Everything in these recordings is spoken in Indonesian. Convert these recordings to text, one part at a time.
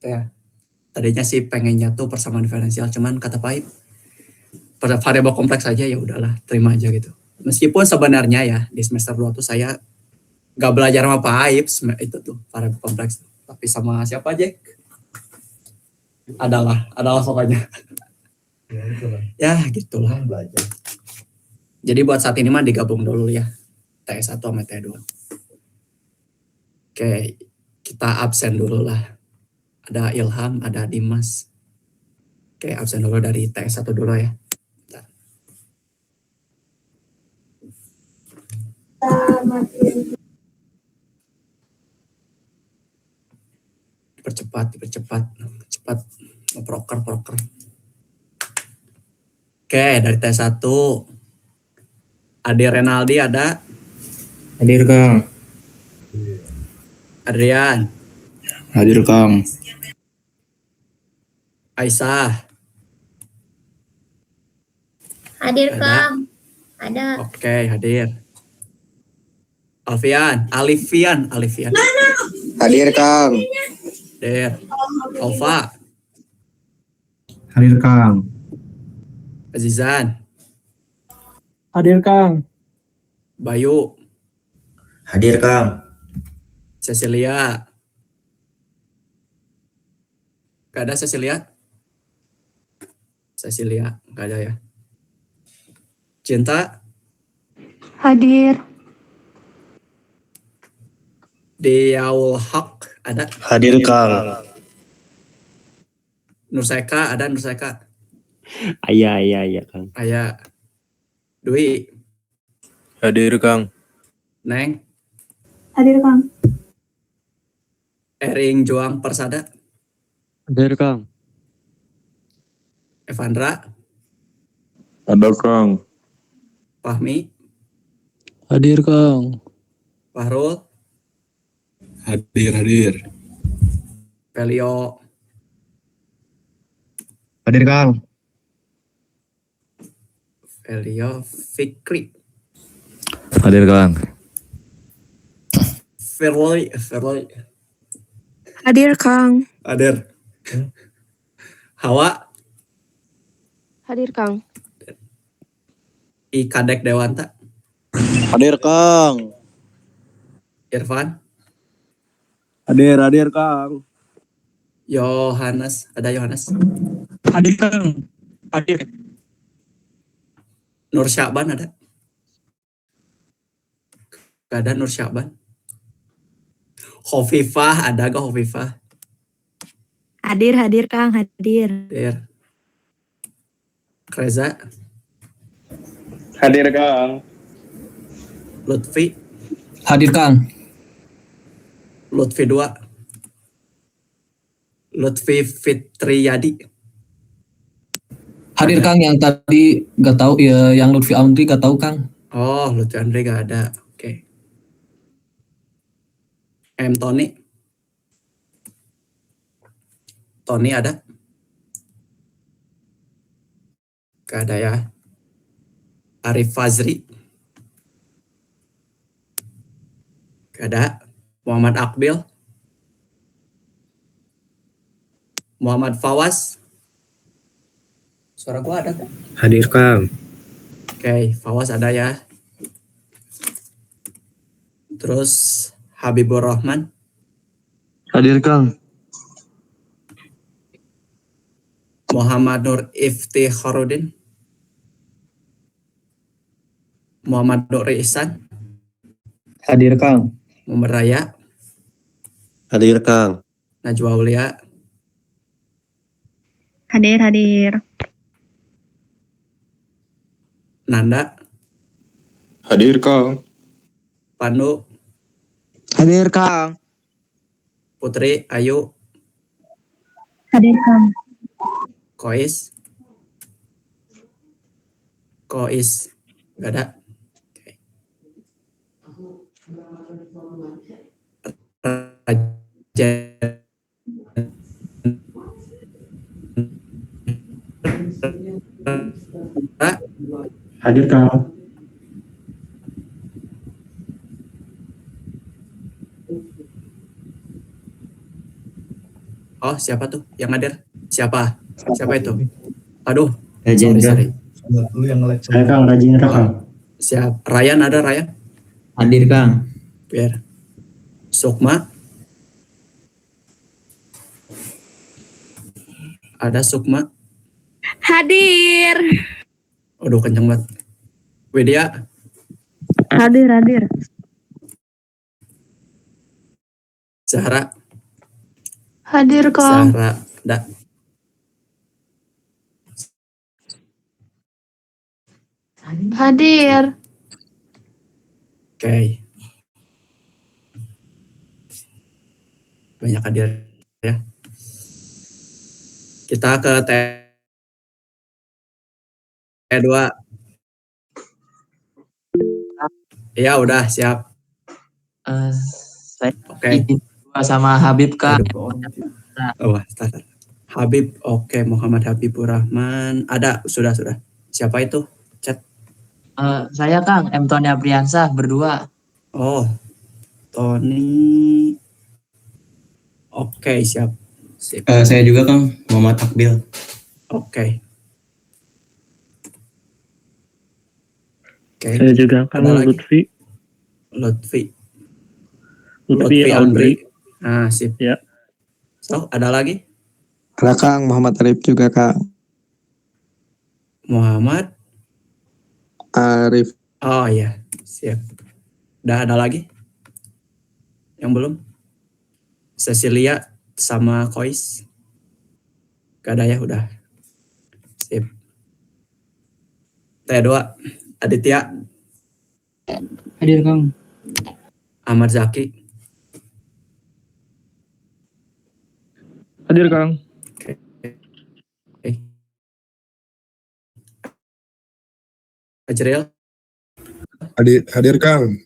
Ya. Tadinya sih pengennya tuh persamaan diferensial, cuman kata Pak pada variabel kompleks aja ya udahlah, terima aja gitu. Meskipun sebenarnya ya di semester 2 tuh saya nggak belajar sama Pak Aib itu tuh variabel kompleks, tapi sama siapa aja adalah pokoknya. Ya gitulah. Jadi buat saat ini mah digabung dulu ya, TS1 sama T2. Oke, kita absen dulu lah. Ada Ilham, ada Dimas. Oke, absen dulu dari TS1 dulu ya. Bentar. Dipercepat. Cepat. Proker. Oke, dari TS1. Ade Renaldi ada. Hadir Kang. Adrian. Hadir Kang. Aisyah. Hadir Ada. Kang. Ada. Oke, hadir. Alifian. Hadir Kang. Der. Alfa. Hadir Kang. Azizan. Hadir Kang. Bayu. Hadir Kang. Cecilia. Gak ada Cecilia? Gak ada ya. Cinta. Hadir. Diaul Haq ada. Hadir Kang. Nurseka ada. Iya Kang. Ayah. Dwi. Hadir Kang. Neng. Hadir Kang. Ering Joang Persada. Hadir Kang. Evandra. Ada Kang. Fahmi. Hadir Kang. Fahrul. Hadir. Pelio. Hadir Kang. Pelio. Fikri. Hadir Kang. Firly. Hadir Kang. Hadir. Hawa. Hadir Kang. Kadek Dewanta. Hadir Kang. Irfan. Hadir Kang. Yohanes. Ada Yohanes. Hadir Kang. Hadir. Nur Syaban ada. Gak ada Nur Syaban. Khofifah ada gak Khofifah? Hadir Kang. Hadir. Der. Reza. Hadir Kang. Lutfi. Hadir Kang. Lutfi 2. Lutfi Fitriyadi. Hadir Kang yang tadi gak tahu ya, yang Lutfi Andri gak tahu Kang. Oh, Lutfi Andre gak ada. Oke. Tony. Tony ada? Gak ada ya. Arif Fazri. Gak ada. Muhammad Akbil. Muhammad Fawaz. Suara gua ada kan? Hadir Kang. Oke, Fawaz ada ya. Terus Habibur Rahman. Hadir Kang. Muhammad Nur Iftikharuddin. Muhammad Nur Ihsan. Hadir Kang. Muhammad Raya. Hadir Kang. Najwa Aulia. Hadir. Nanda. Hadir Kang. Pandu. Hadir Kang. Putri. Ayu. Hadir Kang. Kois. Gak ada. Oke. Raja. Hadir Kang. Oh, siapa tuh yang hadir? Siapa? Siapa itu? Aduh, Rajendra. sorry. Saya Kang, Rajendra Kang. Siap. Ryan ada Ryan? Hadir Kang. Biar. Sukma. Ada Sukma. Hadir. Aduh, kenceng banget. Widya. Hadir. Zahra. Hadir, Kang. Zahra. Ada. Hadir. Oke. Banyak hadir ya. Kita ke T2. Iya, udah siap. Saya Oke. sama Habib Kang. Oh, start. Habib, oke. Muhammad Habibur Rahman. Ada, sudah. Siapa itu? Chat. Saya Kang, M. Tony Apriansah, berdua. Oh, Tony. Oke, siap. Sip. Saya juga Kang, Muhammad Akbil. Oke. Oke. Saya juga Kang Ada lagi? Lutfi Lutfi Audrey. Nah, sip. Ya. So, ada lagi? Ada Kang, Muhammad Arif juga Kang. Muhammad. Arif. Oh iya, siap. Udah ada lagi? Yang belum? Cecilia sama Kois. Gak ada ya, udah. Sip. T2, Aditya. Hadir Kang. Ahmad Zaki. Hadir Kang. Ajril. Hadir Kang.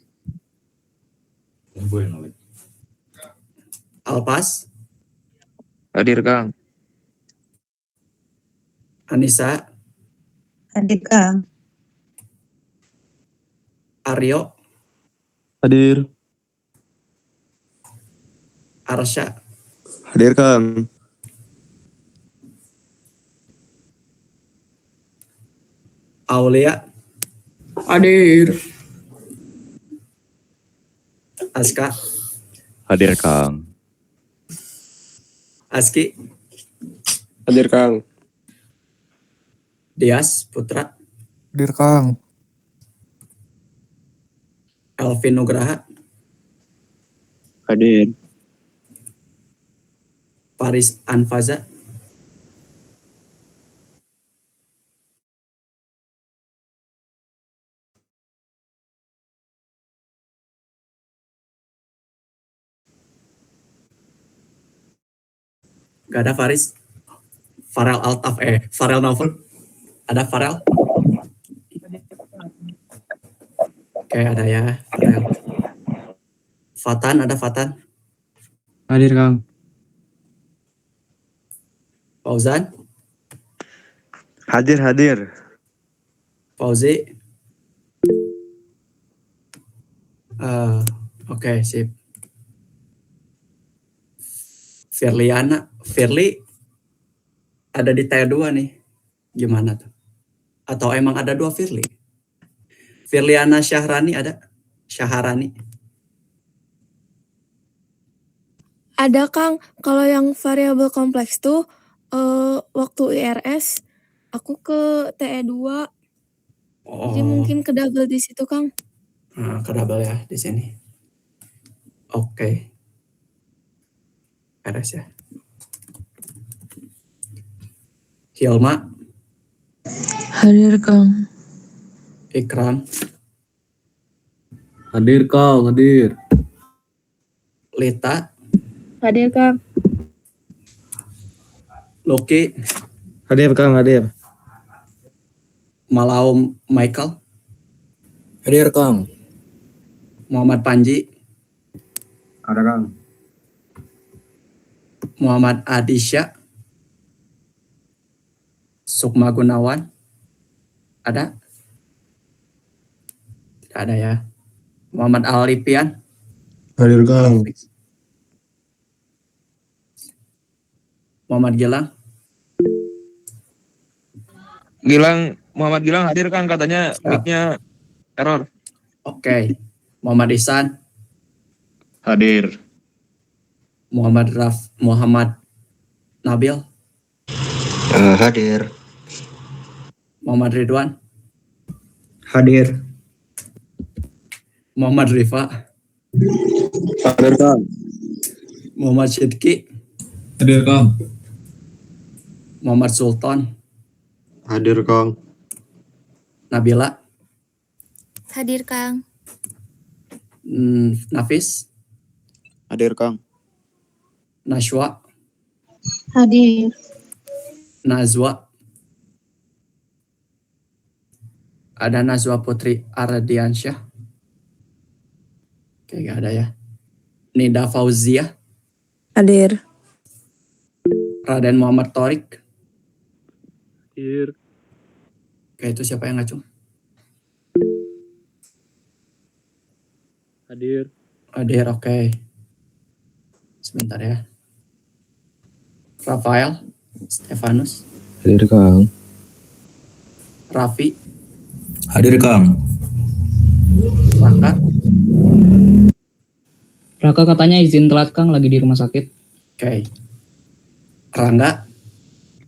Alpas. Hadir Kang. Anissa. Hadir, Kang. Aryo. Hadir. Arsya. Hadir Kang. Aulia. Hadir. Aska. Hadir Kang. Aski. Hadir Kang. Dias Putra. Hadir Kang. Elvin Nugraha. Hadir. Paris Anfaza. Gak ada Faris. Farel Altaf, Farel Novel. Ada Farel? Oke, ada ya, Farel. Fatan, ada Fatan. Hadir Kang. Fauzan. Hadir. Fauzi. Oke, sip. Firly ada di T2 nih. Gimana tuh? Atau emang ada 2 Firly? Firliana Syahrani ada? Syaharani. Ada, Kang. Kalau yang variabel kompleks tuh waktu IRS aku ke TE2. Jadi mungkin ke double di situ, Kang. Nah, ke double ya di sini. Oke. Beres ya. Hilma. Hadir, Kang. Ikram. Hadir Kang, hadir. Lita. Hadir, Kang. Loki. Hadir Kang, hadir. Malaum Michael. Hadir Kang. Muhammad Panji. Ada Kang. Muhammad Adisya. Sukma Gunawan. Ada? Tidak ada ya. Muhammad Alipian. Hadir Kang. Muhammad Gilang. Muhammad Gilang hadir Kang, katanya Siap. mic-nya error. Oke. Muhammad Ihsan. Hadir. Muhammad Nabil. Hadir. Muhammad Ridwan. Hadir. Muhammad Rifa. Hadir Kang. Muhammad Syidki. Hadir Kang. Muhammad Sultan. Hadir Kang. Nabila. Hadir Kang. Nafis. Hadir Kang. Nashwa. Hadir. Nazwa. Ada Nazwa Putri Ardiansyah. Oke, gak ada ya. Nida Fauzia. Hadir. Raden Muhammad Torik. Hadir. Oke, itu siapa yang ngacung? Hadir. Hadir, oke. Sebentar ya. Rafael. Stefanus. Hadir Kang. Raffi. Hadir Kang. Raka. Raka katanya izin telat Kang, lagi di rumah sakit. Oke. Rangga.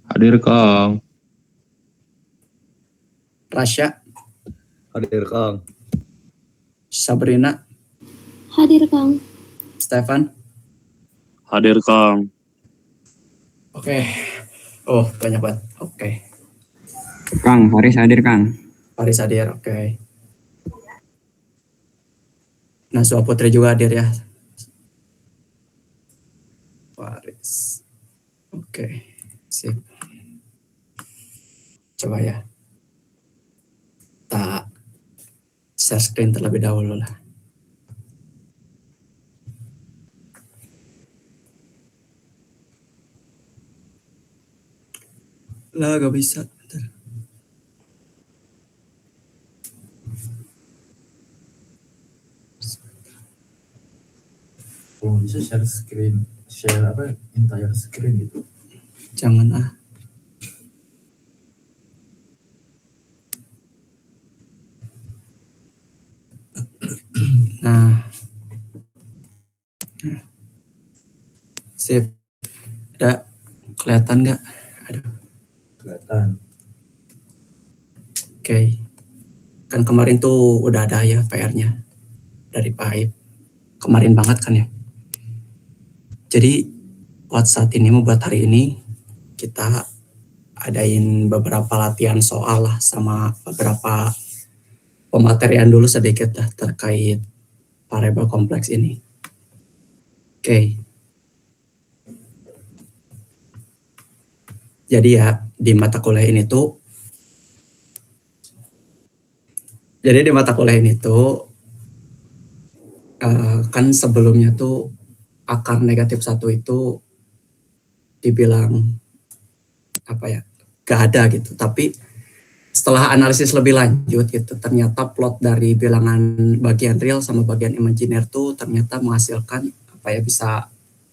Hadir Kang. Rasya. Hadir Kang. Sabrina. Hadir Kang. Stefan. Hadir Kang. Oke. Oh, banyak banget. Oke. Kang, Faris hadir Kang. Faris hadir, oke. Nazwa Putri juga hadir ya. Faris. Oke. Sip. Coba ya. Kita share screen terlebih dahulu lah. Lah, gak bisa. Bentar. Oh, bisa share screen, share apa? Entire screen gitu. Jangan ah. Nah. Sip. Ada kelihatan nggak? Aduh. Kelihatan. Oke. Kan kemarin tuh udah ada ya PR-nya dari Paip. Kemarin banget kan ya. Jadi buat saat ini buat hari ini kita adain beberapa latihan soal lah sama beberapa pematerian dulu sedikit lah terkait variabel kompleks ini. Oke. Jadi ya di mata kuliah ini tuh kan sebelumnya tuh akar negatif 1 itu dibilang apa ya, gak ada gitu. Tapi setelah analisis lebih lanjut gitu, ternyata plot dari bilangan bagian real sama bagian imajiner tuh ternyata menghasilkan apa ya, bisa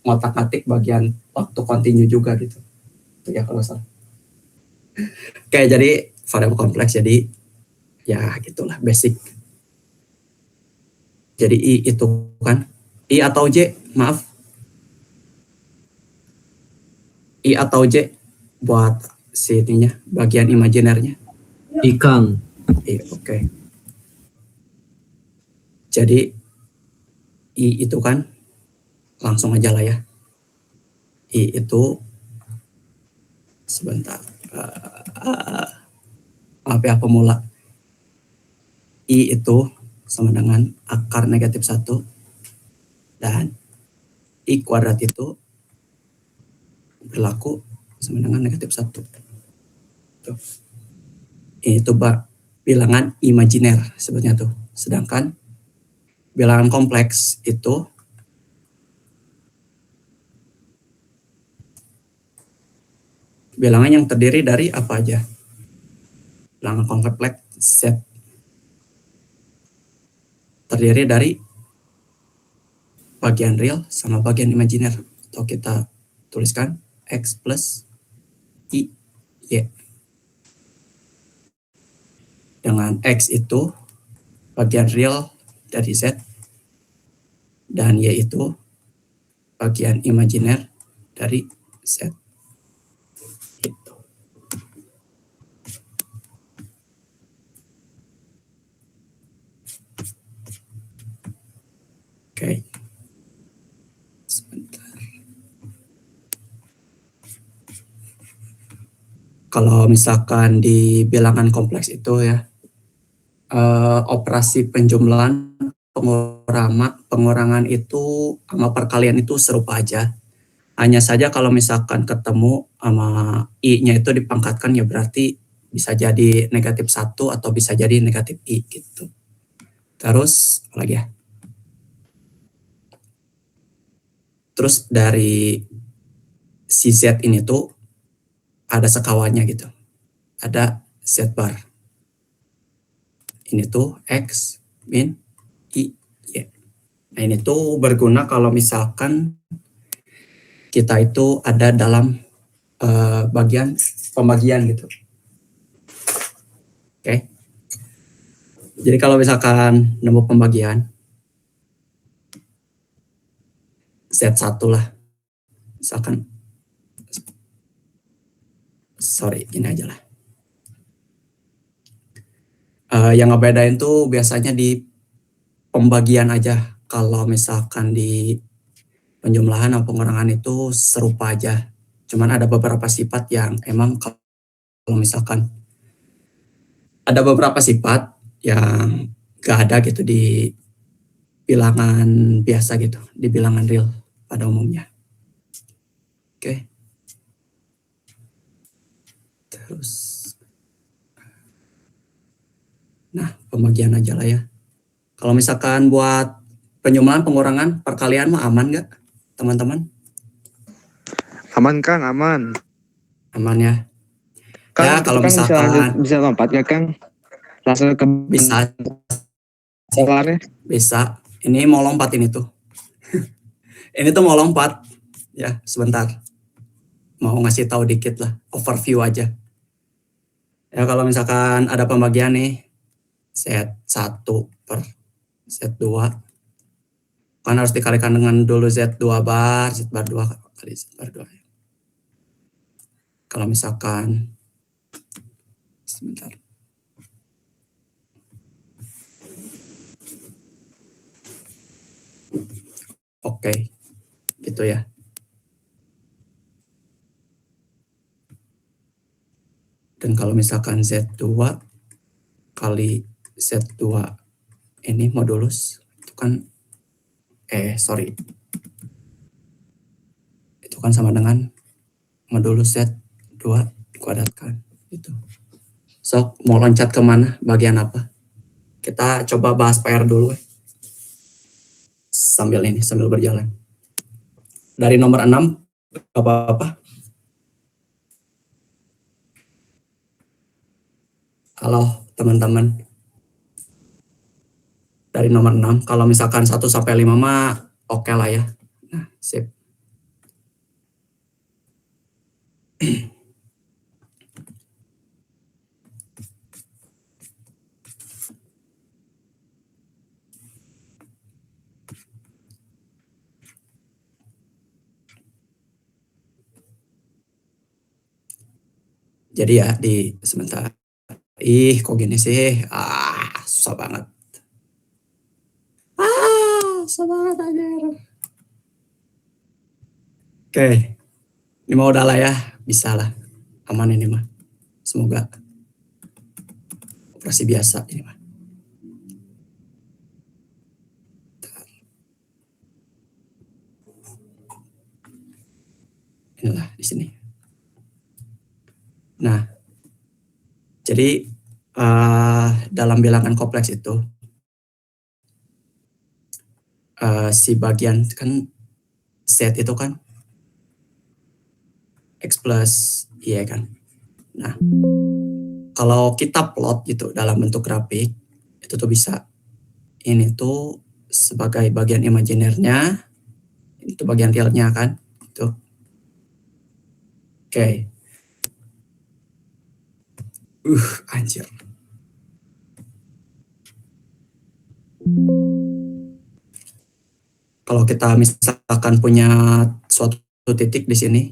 ngotak-ngatik bagian waktu kontinu juga gitu. Itu ya kalau salah. Kayak jadi variabel kompleks, jadi ya gitulah basic. Jadi I itu kan, I atau J, maaf. I atau J buat si ininya, bagian imajinernya. Ikang. I, oke. Jadi I itu kan, langsung aja lah ya. I itu, sebentar. Maaf ya pemula. I itu sama dengan akar negatif 1 dan I kuadrat itu berlaku sama dengan negatif 1. Tuh. Ini tuh bilangan imajiner sebetulnya tuh. Sedangkan bilangan kompleks itu bilangan yang terdiri dari apa aja? Bilangan kompleks set terdiri dari bagian real sama bagian imajiner. Atau kita tuliskan X plus I, Y. Dengan X itu bagian real dari Z, dan Y itu bagian imajiner dari Z. Gitu. Oke. Sebentar. Kalau misalkan di bilangan kompleks itu ya, operasi penjumlahan, pengurangan itu sama perkalian itu serupa aja. Hanya saja kalau misalkan ketemu sama I-nya itu dipangkatkan, ya berarti bisa jadi negatif 1 atau bisa jadi negatif I gitu. Terus apa lagi ya? Terus dari si Z ini tuh ada sekawannya gitu. Ada Z bar. Ini tuh X min I, Y. Nah ini tuh berguna kalau misalkan kita itu ada dalam bagian pembagian gitu. Oke. Jadi kalau misalkan nemu pembagian Z1 lah. Misalkan, sorry, ini aja lah. Yang ngebedain tuh biasanya di pembagian aja. Kalau misalkan di penjumlahan atau pengurangan itu serupa aja. Cuman ada beberapa sifat yang emang kalau misalkan ada beberapa sifat yang gak ada gitu di bilangan biasa gitu, di bilangan real pada umumnya. Oke. Terus, nah pembagian aja lah ya. Kalau misalkan buat penjumlahan, pengurangan, perkalian mah aman gak teman-teman? Aman Kang, aman. Aman ya. Kang, Ya kalau misalkan bisa lompat gak Kang? Langsung ke bisa, soalnya. bisa. Ini mau lompat ini tuh. Ini tuh mau lompat. Ya, sebentar. Mau ngasih tahu dikit lah, overview aja. Ya kalau misalkan ada pembagian nih, Z1 per Z2. Kan harus dikalikan dengan dulu Z2 bar, Z bar 2 kali Z bar 2. Kalau misalkan, sebentar. Oke, gitu ya. Dan kalau misalkan Z2 kali Z2 ini modulus, itu kan, itu kan sama dengan modulus Z2 dikuadratkan. Gitu. So, mau loncat kemana? Bagian apa? Kita coba bahas PR dulu. Sambil berjalan. Dari nomor 6, apa-apa? Halo teman-teman. Dari nomor 6, kalau misalkan 1 sampai 5 mah oke lah ya. Nah, sip. Jadi ya sebentar. Kok gini sih? Susah banget. Susah banget aja. Oke. Ini mau udah lah ya. Bisa lah. Aman ini mah. Semoga. Operasi biasa ini mah. Inilah di sini. Nah, jadi dalam bilangan kompleks itu si bagian kan Z itu kan X plus Y kan. Nah, kalau kita plot gitu dalam bentuk grafik, itu tuh bisa ini tuh sebagai bagian imajinernya, itu bagian realnya kan, itu. Oke. Anjir. Kalau kita misalkan punya suatu titik di sini,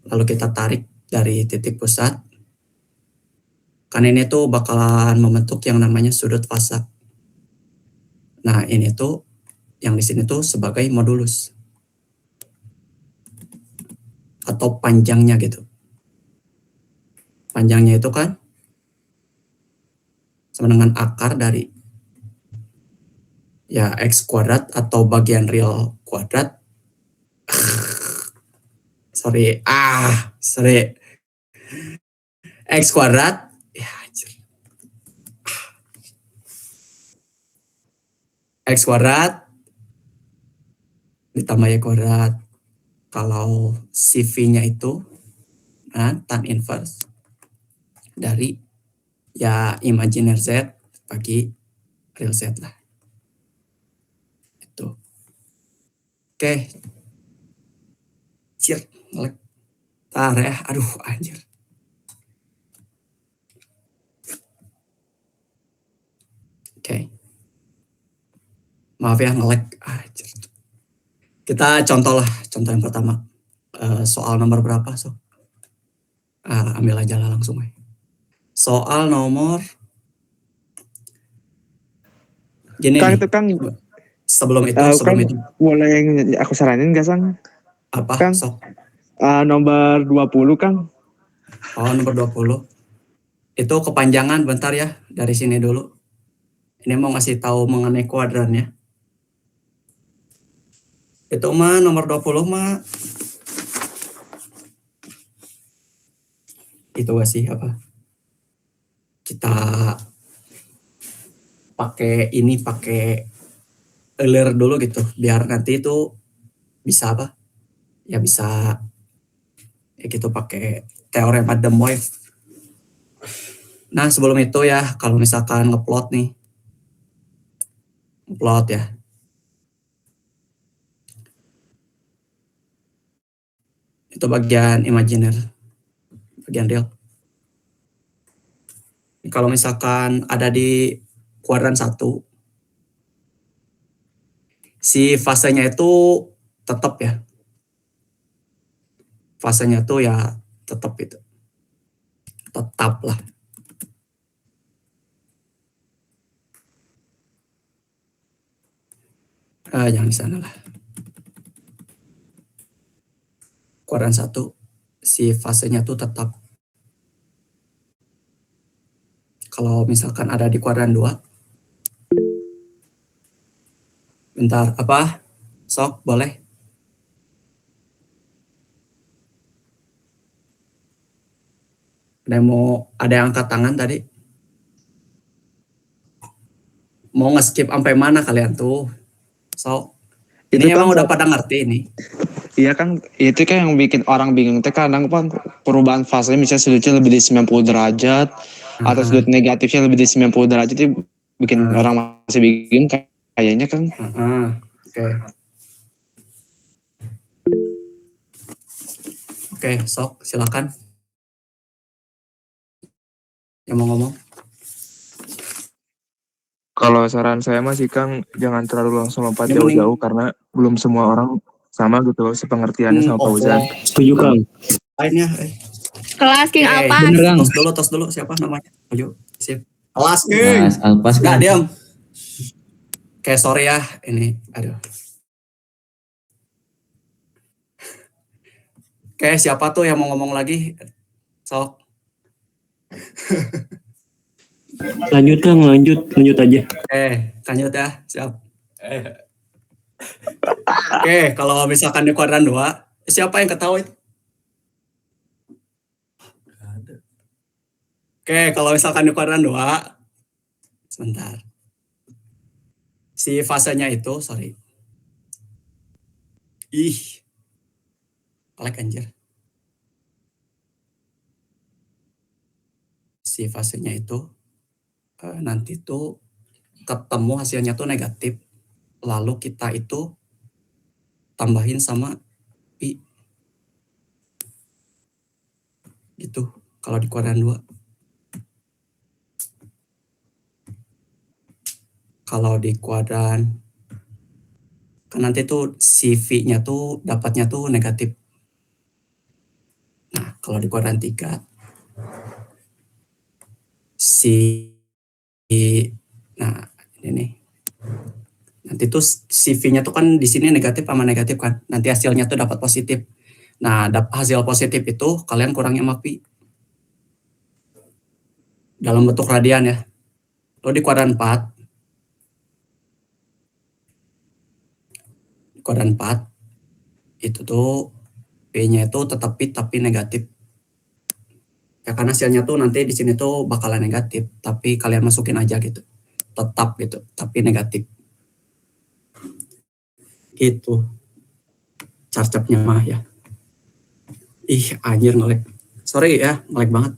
lalu kita tarik dari titik pusat, kan ini tuh bakalan membentuk yang namanya sudut fasa. Nah, ini tuh yang di sini tuh sebagai modulus atau panjangnya gitu. Panjangnya itu kan sama dengan akar dari ya X kuadrat atau bagian real kuadrat. sorry. X kuadrat. Ya, anjir. X kuadrat ditambah Y kuadrat. Kalau CV-nya itu tan inverse dari ya imajiner Z bagi real Z lah. Itu. Oke. Cir, ngelek. Tar ya, aduh anjir. Oke. Maaf ya ngelek. Anjir. Kita contoh yang pertama. Soal nomor berapa, so? Ambil aja lah langsung. Soal nomor gini Kang nih. itu Kang, Sebelum itu Kang, boleh aku saranin gak Sang? apa? Kang. Sok. Nomor 20 Kang. Oh, nomor 20. Itu kepanjangan, bentar ya. Dari sini dulu. Ini mau ngasih tahu mengenai kuadran ya. Itu mah nomor 20 mah itu gak sih apa? Kita pakai eler dulu gitu biar nanti itu bisa apa? Ya bisa ya gitu pakai teorema de Moivre. Nah, sebelum itu ya kalau misalkan ngeplot nih. Ngeplot ya. Itu bagian imajiner. Bagian real. Kalau misalkan ada di kuadran 1, si fasenya itu tetap ya. Fasenya tuh ya tetap itu. Tetap lah. Jangan di sana lah. Kuadran 1, si fasenya tuh tetap. Kalau misalkan ada di kuadran 2, bentar, apa? Sok, boleh? Ada yang angkat tangan tadi? Mau nge-skip sampai mana kalian tuh? Sok. Ini emang udah pada ngerti ini. Iya Kang, itu kan yang bikin orang bingung teh kadang kan perubahan fase misalnya sudutnya lebih dari 90 derajat atau sudut negatifnya lebih dari 90 derajat itu bikin orang masih bingung kayaknya Kang. Oke, sok silakan. Yang mau ngomong? Kalau saran saya masih Kang jangan terlalu langsung lompat jauh-jauh karena belum semua orang sama gitu loh sepengertiannya sama Pak Uzan. Setuju Kang. Lainnya. Kelas King Alpas. Bener Kang. Tos dulu siapa namanya? Ayo, sip. Kelas King. Alpas Nggak, Kang. diam. Oke, sorry ya ini. Aduh. Oke, siapa tuh yang mau ngomong lagi? Sok. Lanjut Kang, lanjut aja. Lanjut ya, siap. Oke, kalau misalkan di kuadran 2, siapa yang ketahui? Oke, kalau misalkan di kuadran 2, sebentar. Si fasenya itu, sorry. Alek anjir. Si fasenya itu, nanti tuh ketemu hasilnya tuh negatif. Lalu kita itu tambahin sama I. Gitu kalau di kuadran 2. Kalau di kuadran kan nanti tuh si V-nya tuh dapatnya tuh negatif. Nah, kalau di kuadran 3 si nah ini nih. Nanti tuh si V-nya tuh kan di sini negatif sama negatif kan. Nanti hasilnya tuh dapat positif. Nah, hasil positif itu kalian kurangi sama pi. Dalam bentuk radian ya. Lo di kuadran 4. Di kuadran 4 itu tuh P-nya itu tetap pi tapi negatif. Ya karena hasilnya tuh nanti di sini tuh bakalan negatif, tapi kalian masukin aja gitu. Tetap gitu, tapi negatif. Itu carcepnya mah ya. Ih, anjir ngelag. Sorry ya, ngelag banget.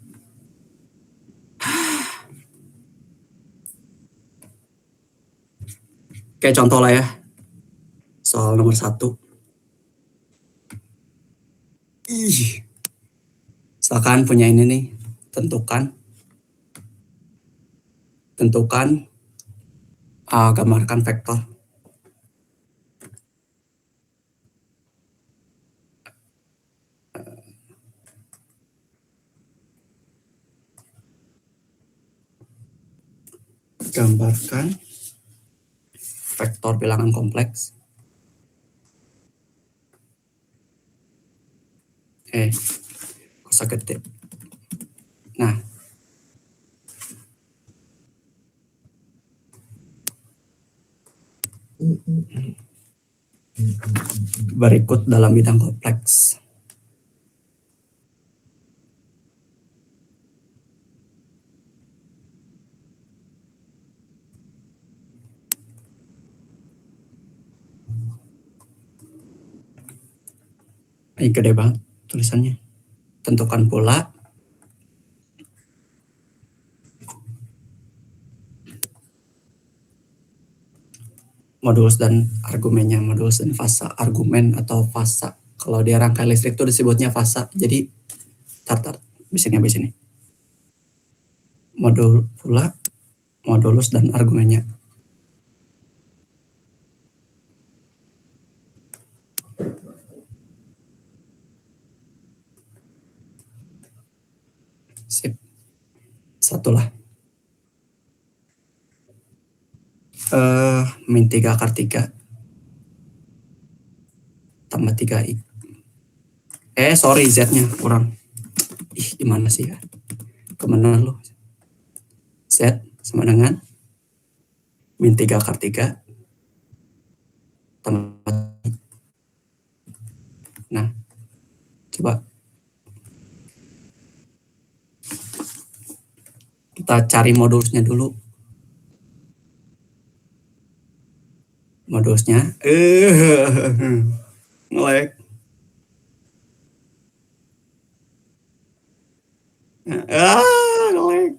Kayak contoh lah ya. Soal nomor 1. Ih. Misalkan punya ini nih, tentukan gambarkan vektor. Gambarkan vektor bilangan kompleks. Kosa gede. Nah, berikut dalam bidang kompleks. Ini gede banget tulisannya. Tentukan pula modulus dan argumennya, modulus dan fasa, argumen atau fasa. Kalau di rangkaian listrik itu disebutnya fasa. Jadi habis ini. Modulus dan argumennya. Sip. Satulah. Min 3 akar 3 tambah 3i. Sorry, Z-nya kurang. Gimana sih ya? Kemana lo? Z sama dengan min 3 akar 3 tambah. Nah, coba kita cari modulusnya dulu. Modulusnya ngelag. Ngelag.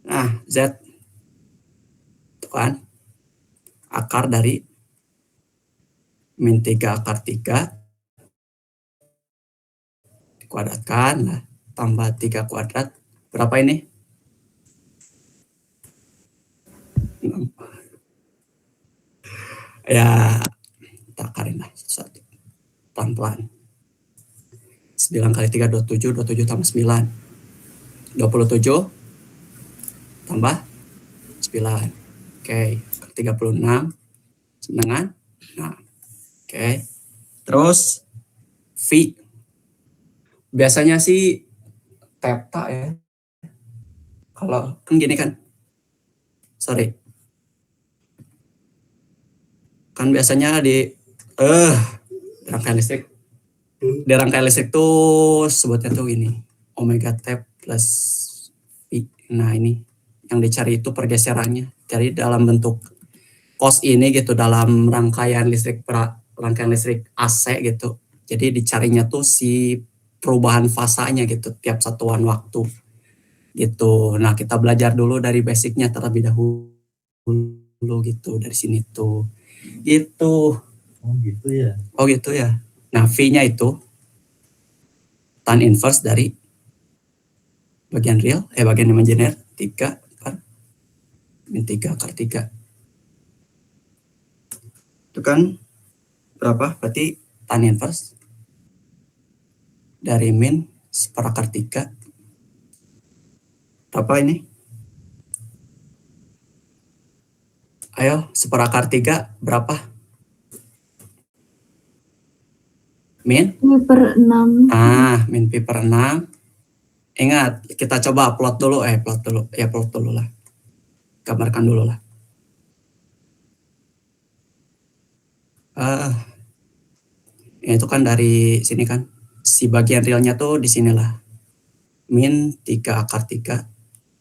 Nah, Z itu kan akar dari min 3 akar 3 dikuadratkan lah, tambah 3 kuadrat. Berapa ini? 6. Ya, takarin lah satu. Pelan-pelan. 9 kali 3, 27. 27 tambah 9. 27 tambah 9. Oke, 36 dengan. Nah, oke. Terus V. Biasanya sih theta ya. Kalau kan gini kan. Sorry. Kan biasanya di rangkaian listrik. Di rangkaian listrik tuh sebutnya tuh ini. Omega T plus V. Nah ini yang dicari itu pergeserannya. Jadi dalam bentuk cos ini gitu dalam rangkaian listrik AC gitu. Jadi dicarinya tuh si perubahan fasanya gitu tiap satuan waktu gitu. Nah kita belajar dulu dari basicnya terlebih dahulu gitu dari sini tuh gitu. Oh gitu ya. Nah V-nya itu tan inverse dari bagian real, bagian imajiner 3 per min 3 akar 3. Itu kan berapa? Berarti tan inverse dari min 1/3. Berapa ini? Ayo, 1/3 berapa? Min? /6. Min pi per 6. Ingat, kita coba plot dulu. Plot dulu lah. Gambarkan dulu lah. Itu kan dari sini kan. Si bagian realnya tuh di sinilah. Min 3/3.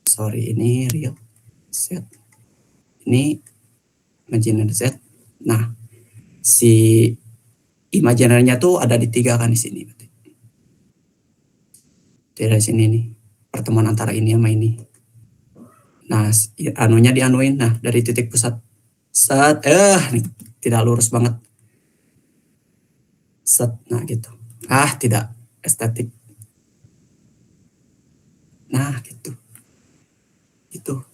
Sorry, ini real. Z. Ini imaginer Z. Nah, si imajinernya tuh ada di 3 kan di sini. Dari sini nih, pertemuan antara ini sama ini. Nah, anunya dianuin. Nah, dari titik pusat. Nih, tidak lurus banget. Nah gitu. Tidak estetik. Nah, gitu. Itu.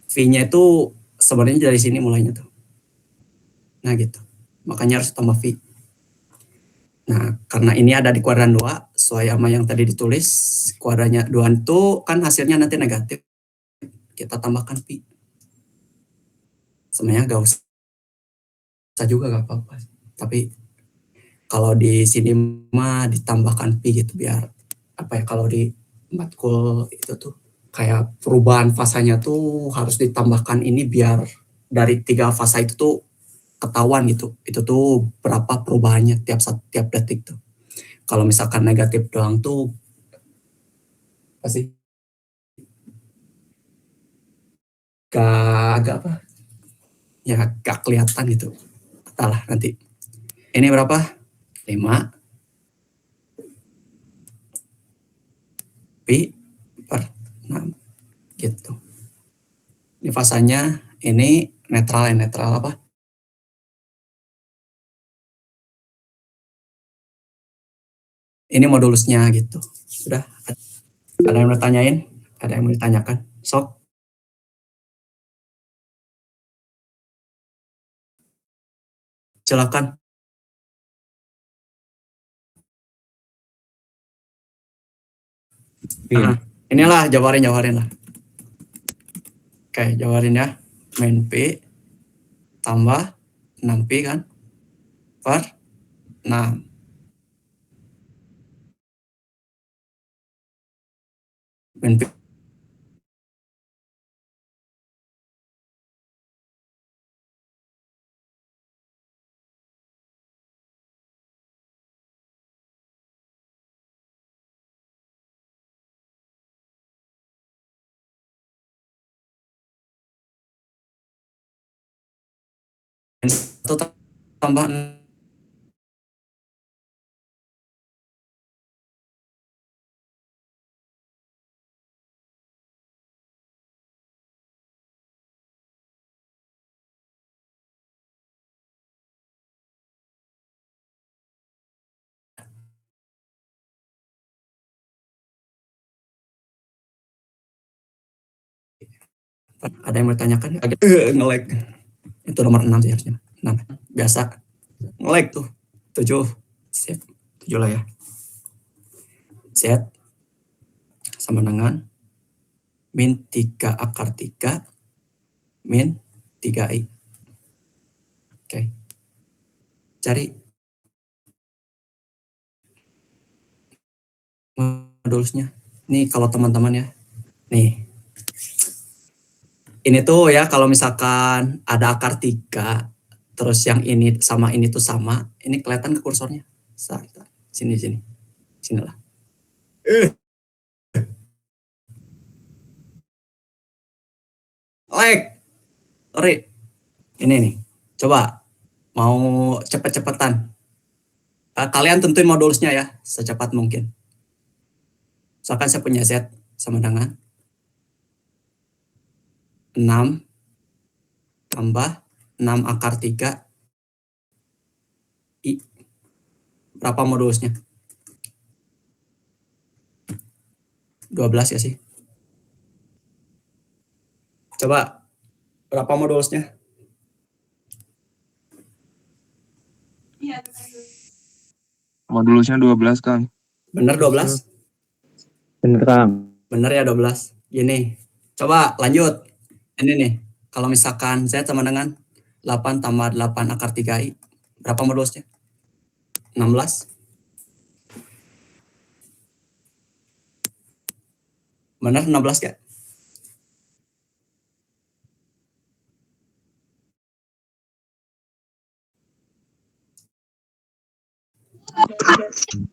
V-nya itu sebenarnya dari sini mulainya tuh. Nah, gitu. Makanya harus tambah V. Nah, karena ini ada di kuadran 2, sesuai sama yang tadi ditulis, kuadrannya 2 itu kan hasilnya nanti negatif. Kita tambahkan pi. Sebenarnya gak usah juga, gak apa-apa. Tapi kalau di sini mah ditambahkan pi gitu, biar kalau di matkul itu tuh kayak perubahan fasanya tuh harus ditambahkan ini biar dari 3 fasa itu tuh ketahuan gitu. Itu tuh berapa perubahannya tiap detik tuh. Kalau misalkan negatif doang tuh pasti gak kelihatan gitu. Entahlah nanti. Ini berapa? 5 pi per 6 gitu. Ini fasanya ini netral apa? Ini modulusnya gitu. Sudah. Ada yang mau tanyain? Ada yang mau ditanyakan? Sok. Silakan. Inilah jawarin lah. Oke, jawarin ya. Min P tambah 6P kan? Per 6. Min P itu tambah 6. Ada yang mau ditanyakan? Nge-lag. Itu nomor 6 sih harusnya. 6. Biasa. Nge-lag tuh. 7. Siap. 7 lah ya. Z sama dengan min 3/3 min 3i. Oke. Cari modulusnya. Nih kalau teman-teman ya. Nih. Ini tuh ya kalau misalkan ada akar 3, terus yang ini sama ini tuh sama, ini kelihatan ke kursornya. Sini. Sinilah. Sorry. Ini nih. Coba mau cepet-cepetan. Kalian tentuin modulusnya ya, secepat mungkin. Misalkan saya punya Z sama dengan 6 tambah 6/3 I. Berapa modulusnya? 12 ya sih. Coba berapa modulsnya? Modulusnya 12 Kang. Bener 12? Bener Kang. Bener ya 12. Gini, coba lanjut. Ini nih, kalau misalkan Z sama dengan 8 tambah 8 akar 3i, berapa modulusnya? 16? Bener 16 ya?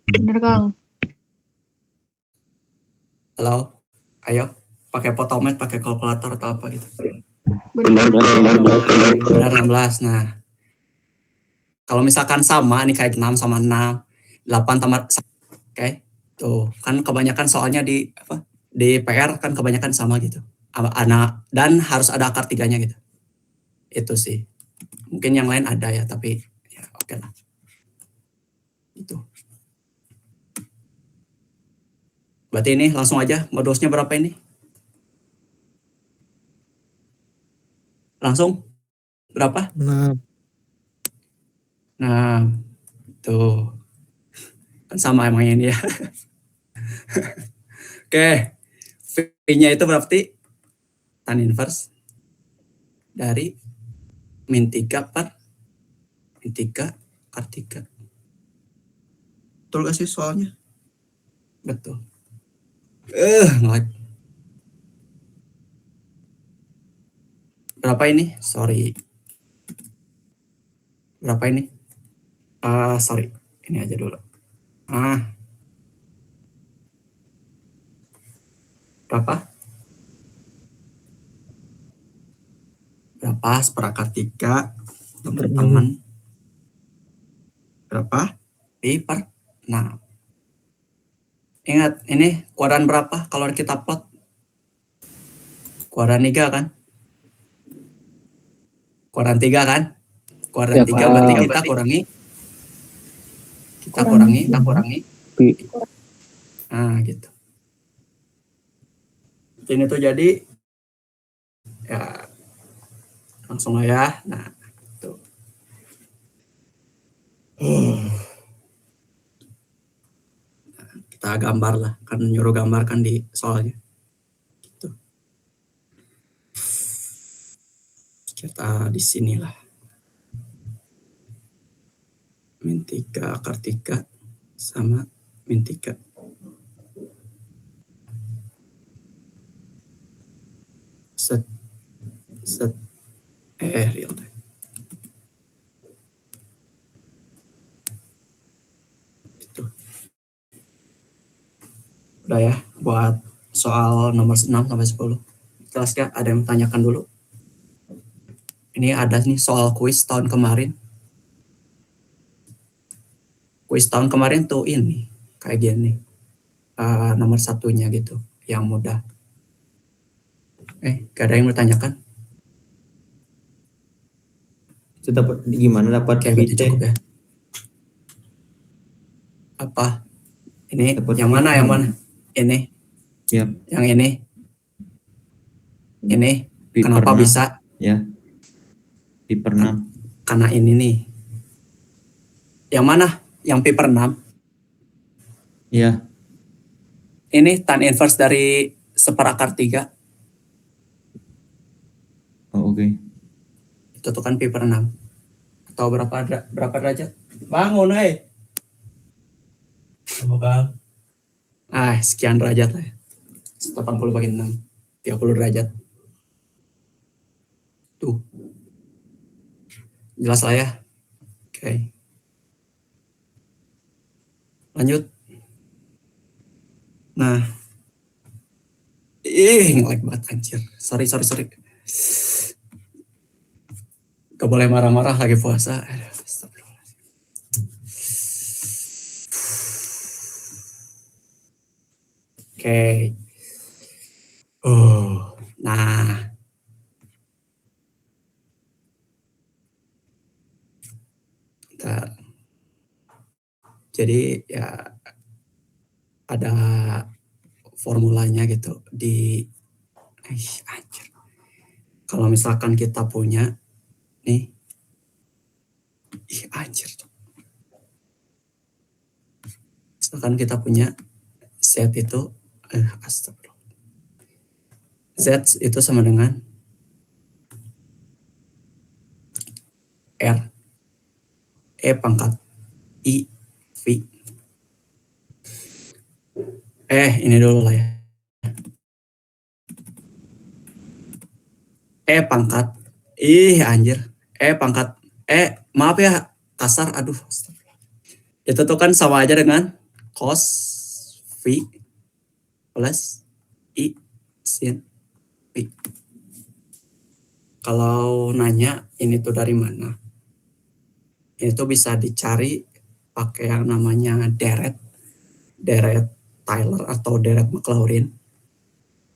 Bener Kang. Halo? Ayo, pakai potomet, pakai kalkulator atau apa gitu. Bener. Benar 16. Nah, kalau misalkan sama nih kayak 6 sama 6, 8 tambah oke. Tuh, kan kebanyakan soalnya di apa? Di PR kan kebanyakan sama gitu. Anak dan harus ada akar tiganya gitu. Itu sih. Mungkin yang lain ada ya, tapi ya oke lah. Itu. Berarti ini langsung aja modusnya berapa ini? Langsung berapa? Nah, tuh. Kan sama emang ini ya. Oke. V-nya itu berarti tan inverse dari min 3 per min 3 per 3. Betul gak sih soalnya? Betul. Ngelag. Berapa ini? Sorry. Berapa ini? Sorry. Ini aja dulu. Berapa? Berapa seperangkat 3 teman-teman? Berapa? Pi per 6. Ingat, ini kuadran berapa kalau kita plot? Kuadran 3 kan? Kuadran 3 kan? Kuadran 3 berarti kita kurangi. Kita kurangi. Nah, gitu. Ini tuh jadi ya langsung lah ya. Nah, tuh. Kita gambar lah, kan nyuruh gambar kan di soalnya. Gitu. Kita di sinilah. Min 3 akar 3 sama min 3. Set. Real time. Itu. Udah ya, buat soal nomor 6 sampai 10. Jelas ya, ada yang tanyakan dulu. Ini ada nih soal kuis tahun kemarin. Kuis tahun kemarin tuh ini, kayak gini. Nomor satunya gitu, yang mudah. Gak ada yang bertanyakan? Itu dapat gimana dapat Oke, berarti cukup ya. Apa? Ini Dapat yang mana? Yang mana? Ini. Yap. Yang ini. Ini. Pi Kenapa per 6. bisa? Ya. Pi per 6. Karena ini nih. Yang mana? Yang pi per 6. Iya. Ini tan inverse dari seperakar 3. Oh, oke. Itu tuh kan pi per 6. Atau berapa derajat? Bangun, hei. Semoga. Sekian derajat lah ya. 80 bagi 6. 30 derajat. Tuh. Jelas lah ya. Oke. Lanjut. Nah. Ngelag banget anjir. Sorry. Gak boleh marah-marah lagi puasa. Oke. Nah. Bentar. Jadi ya ada formulanya gitu di anjir. Kalau misalkan kita punya nih anjir. Misalkan kita punya Z itu astagfirullah. Z itu sama dengan R E pangkat I V. Ini dulu lah ya. E pangkat anjir. Maaf ya kasar, aduh. Itu tuh kan sama aja dengan cos V plus I sin V. Kalau nanya ini tuh dari mana? Ini tuh bisa dicari pakai yang namanya deret Tyler atau deret Maclaurin.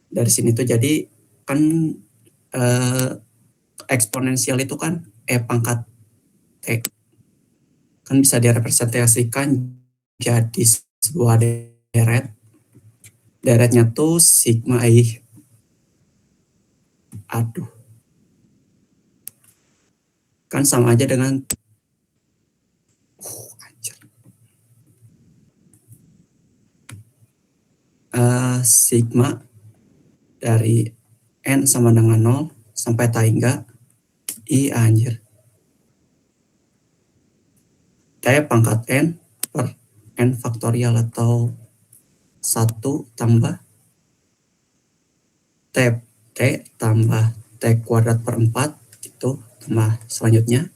Dari sini tuh jadi kan eksponensial itu kan E pangkat T. Kan bisa direpresentasikan jadi sebuah deret. Deretnya tuh sigma I. Aduh. Kan sama aja dengan sigma dari N sama dengan 0 sampai hingga I anjir. T pangkat N per N faktorial atau 1 tambah T tambah T kuadrat per 4 itu tambah selanjutnya.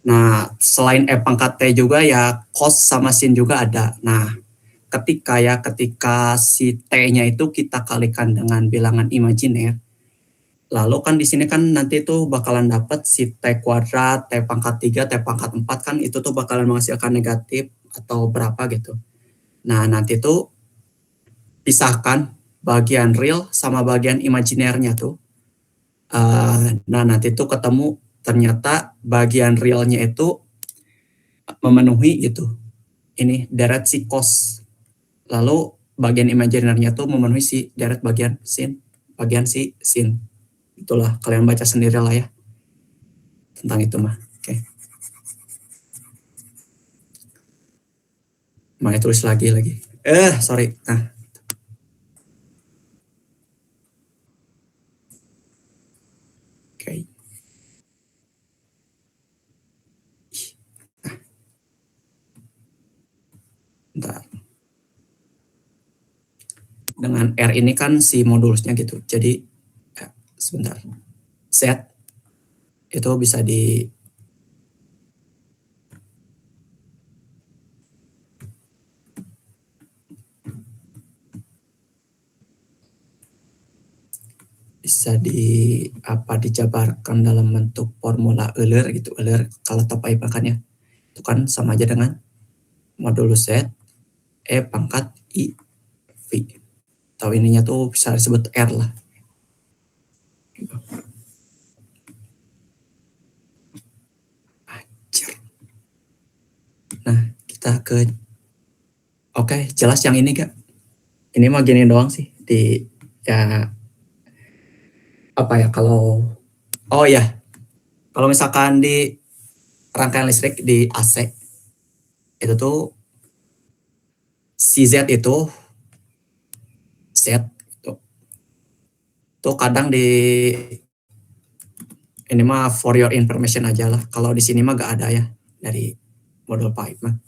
Nah, selain E pangkat T juga ya cos sama sin juga ada. Nah, ketika si T-nya itu kita kalikan dengan bilangan imajiner, lalu kan di sini kan nanti tuh bakalan dapat si T kuadrat, T pangkat 3, T pangkat 4 kan itu tuh bakalan menghasilkan negatif atau berapa gitu. Nah, nanti tuh pisahkan bagian real sama bagian imajinernya tuh. Nah, nanti tuh ketemu ternyata bagian realnya itu memenuhi gitu. Ini deret si cos. Lalu bagian imajinernya tuh memenuhi si deret bagian bagian si sin. Itulah, kalian baca sendiri lah ya tentang itu mah. Oke. Makanya tulis lagi. Sorry. Nah. Oke. Bentar. Dengan R ini kan si modulusnya gitu. Jadi sebentar. Z itu bisa dijabarkan dalam bentuk formula Euler gitu. Euler kalau topai pangkatnya itu kan sama aja dengan modulus Z E pangkat I V. Atau ininya tuh bisa disebut R lah. Nah, kita ke Oke, jelas yang ini gak? Ini mah gini doang sih kalau misalkan di rangkaian listrik di AC itu tuh si Z itu tuh kadang ini mah for your information aja lah. Kalau di sini mah gak ada ya dari model pipe mah.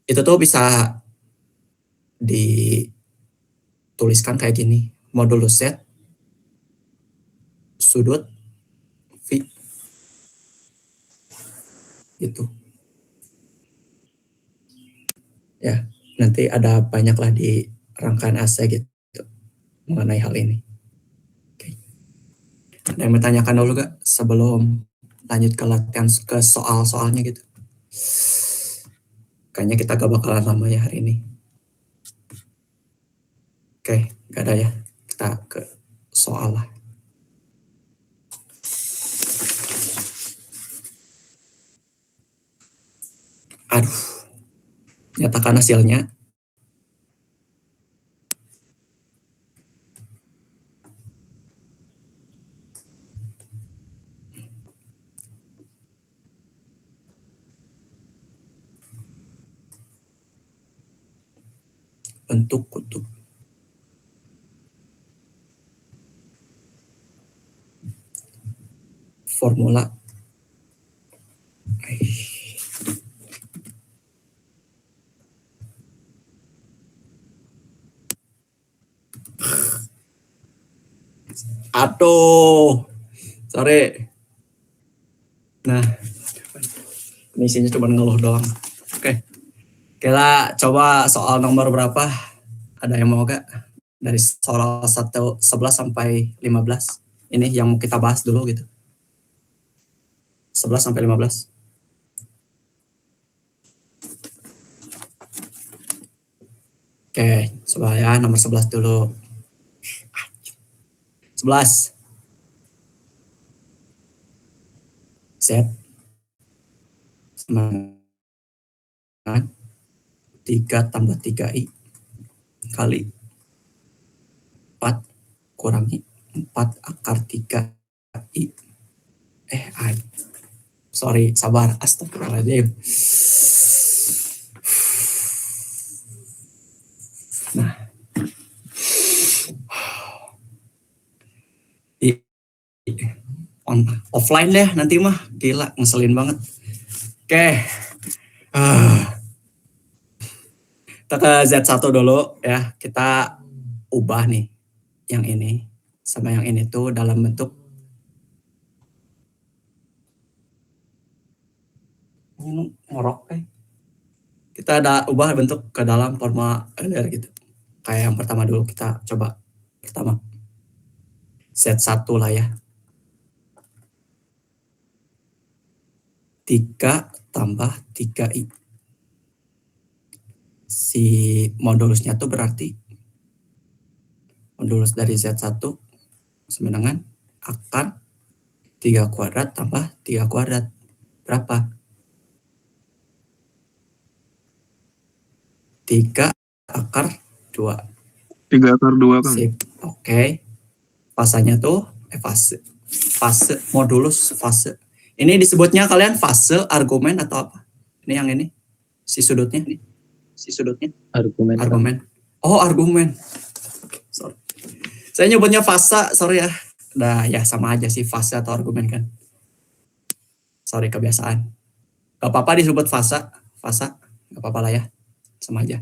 Itu tuh bisa dituliskan kayak gini. Modulus Z sudut V. Gitu. Ya, nanti ada banyak lah di rangkaian AC gitu mengenai hal ini. Oke. Ada yang bertanyakan dulu gak sebelum lanjut ke latihan ke soal-soalnya gitu? Kayaknya kita gak bakalan lama ya hari ini. Oke, gak ada ya. Kita ke soal lah. Aduh. Nyatakan hasilnya. bentuk kutub. Formula. Aduh, sorry. Nah, ini isinya cuma ngeluh doang. Oke, kita coba soal nomor berapa? Ada yang mau gak? Dari soal 11 sampai 15. Ini yang mau kita bahas dulu gitu. 11 sampai 15. Oke, coba ya nomor 11 dulu. 11. Z sama 3 tambah 3i kali 4 kurangi 4 akar 3i. Sorry, sabar. Astagfirullahaladzim. Nah. Offline deh nanti mah. Gila, ngeselin banget. Oke. Kita ke Z1 dulu ya. Kita ubah nih yang ini sama yang ini tuh dalam bentuk ngorok. Kita ada ubah bentuk ke dalam forma LR gitu. Kayak yang pertama dulu kita coba. Pertama. Z1 lah ya. 3 tambah 3i. Si modulusnya tuh berarti modulus dari Z1 sama dengan akar 3 kuadrat tambah 3 kuadrat. Berapa? 3 akar 2. 3 akar 2 kan. Sip. Oke. Fasanya tuh fase modulus fase. Ini disebutnya kalian fase, argumen atau apa? Ini yang ini. Si sudutnya. Argumen. Argumen. Oh, argumen. Sorry. Saya nyebutnya fasa, sorry ya. Nah, ya sama aja sih fase atau argumen kan. Sorry, kebiasaan. Gak apa-apa disebut fasa. Gak apa-apa lah ya. Sama aja.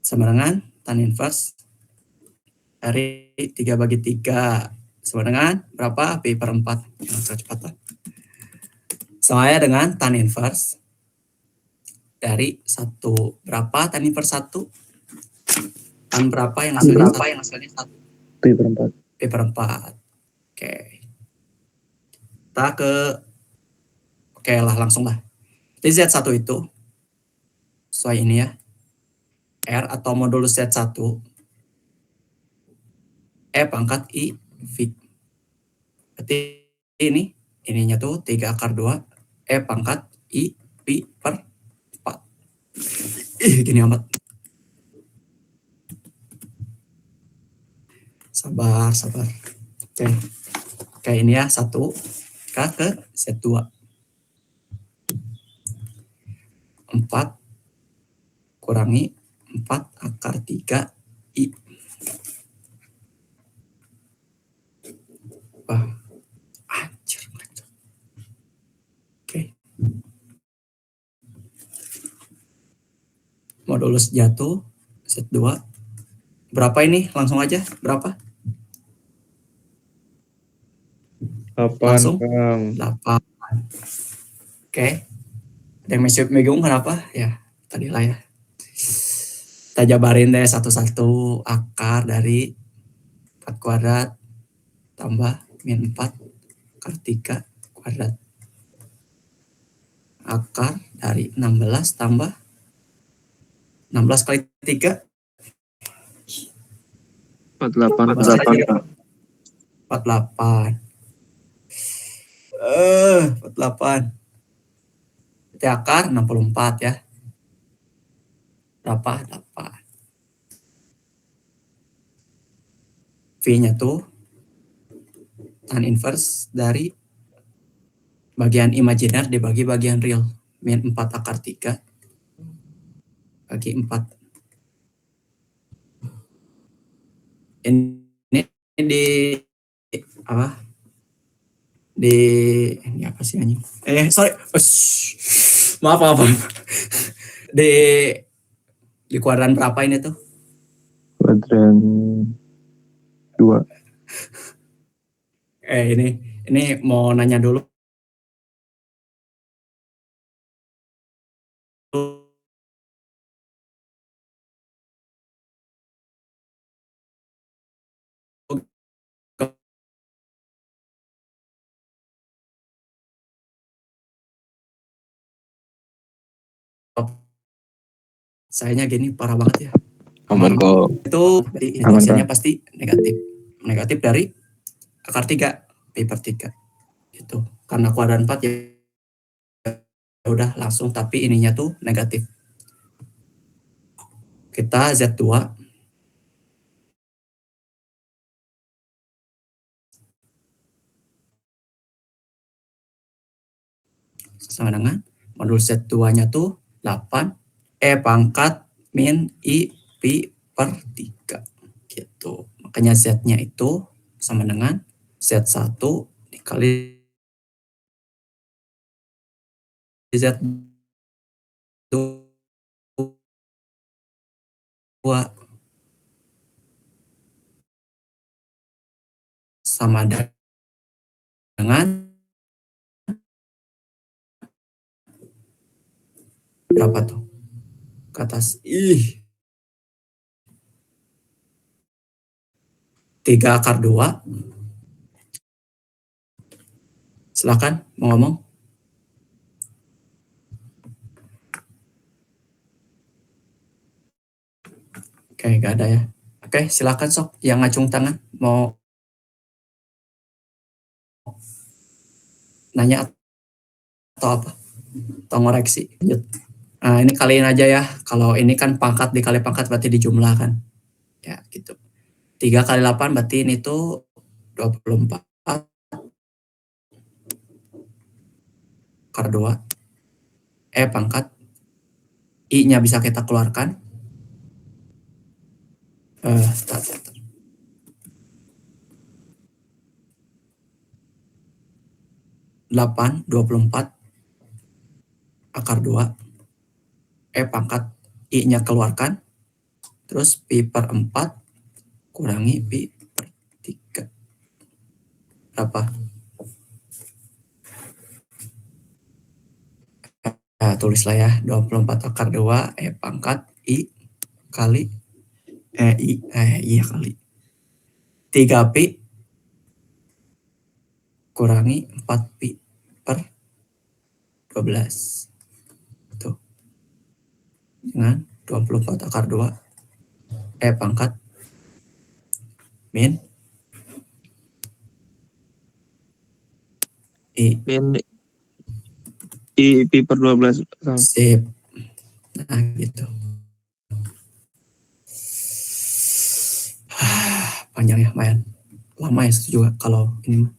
Sama dengan tan inverse dari 3/3 sama dengan berapa? Pi per 4. Yang kecepatan. Sama ya dengan tan inverse dari 1. Berapa tan inverse 1? Tan berapa yang hasilnya 1? Pi per 4. Pi per 4. Oke. Kita ke oke lah langsung lah. Jadi Z1 itu sesuai ini ya. R atau modulus Z1 E pangkat I V. Berarti ininya tuh 3 akar 2 E pangkat I Pi per 4. Gini amat. Sabar. Oke ini ya 1. Kita ke Z2. 4 kurangi 4 akar 3 I. Wah, anjir. Oke. Modulus jatuh Z2. Berapa ini? Langsung aja. Berapa? 8 Langsung? Kang. 8. Oke. Ada yang masih bingung kenapa? Ya, tadilah ya. Kita jabarin deh satu-satu. Akar dari 4 kuadrat tambah min 4 akar 3 kuadrat. Akar dari 16 tambah 16 kali 3. 48. 48. 48. Berarti akar 64 ya. Berapa? 8. V-nya tuh tan inverse dari bagian imajiner dibagi bagian real. Min 4 akar 3 bagi 4. Ini di apa? Ini apa sih anjing? Sorry. Maaf. di kuadran berapa ini tuh? Kuadran 2. Ini mau nanya dulu. Sayanya gini parah banget ya. Aman kok. Itu Aman, hasilnya pasti negatif. Negatif dari akar 3, pi per 3. Gitu. Karena kuadran 4 ya udah langsung, tapi ininya tuh negatif. Kita Z2 sama dengan modul Z2-nya tuh 8 pangkat min I pi per 3 gitu. Makanya Z-nya itu sama dengan Z1 dikali Z2 sama dengan berapa tuh? Ke atas. 3 akar 2. Silakan mau ngomong. Oke, gak ada ya. Oke, silakan sok yang ngacung tangan mau nanya atau apa? Atau ngoreksi. Lanjut. Nah, ini kaliin aja ya. Kalau ini kan pangkat dikali pangkat berarti dijumlahkan. Ya, gitu. 3 kali 8 berarti ini tuh 24 akar 2. Pangkat. I-nya bisa kita keluarkan. 8, 24 akar 2. Pangkat I-nya keluarkan. Terus pi per 4 kurangi pi per 3. Berapa? Nah, tulislah ya, 24 akar 2 pangkat I kali iya kali 3 pi kurangi 4 pi per 12. Tuh. Dengan 24 akar 2 pangkat min I. Min I pi per 12. Sip. Nah, gitu. Panjang ya, lumayan. Lama ya juga kalau ini mah.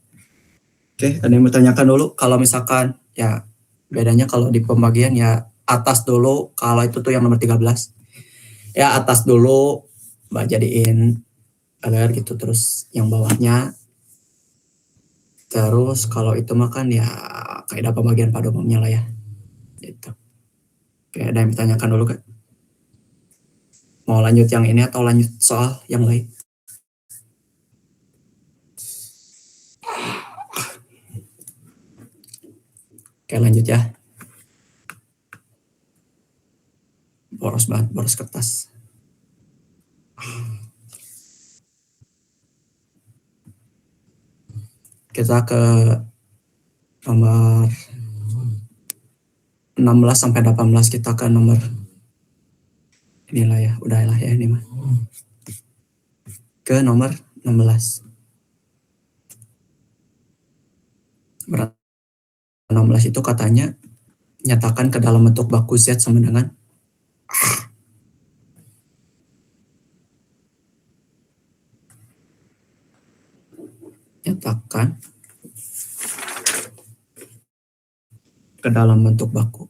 Oke, ada yang bertanyakan dulu. Kalau misalkan ya bedanya kalau di pembagian ya atas dulu, kalau itu tuh yang nomor 13. Ya atas dulu Mbak jadiin agar gitu, terus yang bawahnya. Terus kalau itu mah kan ya kaidah pembagian pada umumnya lah ya. Gitu. Oke, ada yang bertanyakan dulu kan? Mau lanjut yang ini atau lanjut soal yang lain? Oke, lanjut ya. Boros banget, boros kertas. Kita ke nomor 16 sampai 18, kita ke nomor inilah ya, udahlah ya ini mah. Ke nomor 16. Nomor 16 itu katanya nyatakan ke dalam bentuk baku Z sama dengan nyatakan ke dalam bentuk baku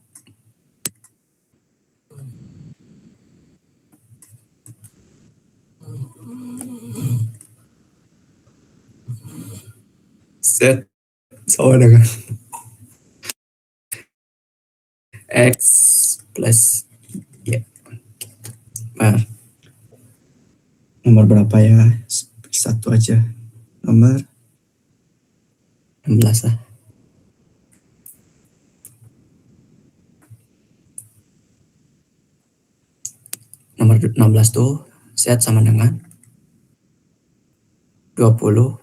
Z sama dengan X plus Y. Nomor berapa ya? Satu aja. Nomor 16 lah. Nomor 16 tuh Z sama dengan 20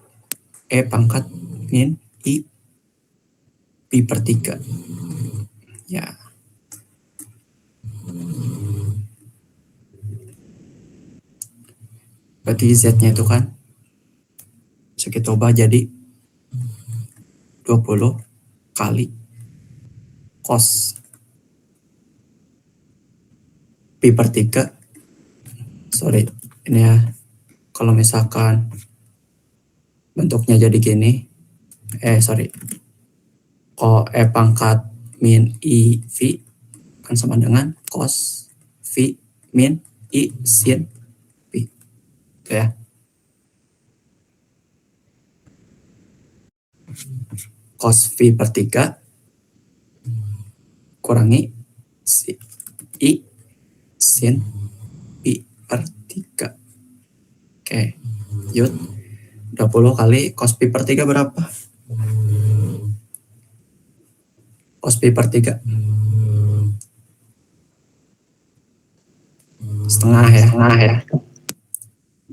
E pangkat min I Pi per 3. Ya. Berarti Z-nya itu kan kita ubah jadi 20 kali cos Pi per 3. Sorry, ini ya. Kalau misalkan bentuknya jadi gini, E pangkat min I V kan sama dengan cos V min I sin Pi. Itu ya. Cos V per 3 kurangi I sin Pi per 3. Oke, yuk. 20 kali cos Pi per 3 berapa? Cos Pi per 3. Setengah ya.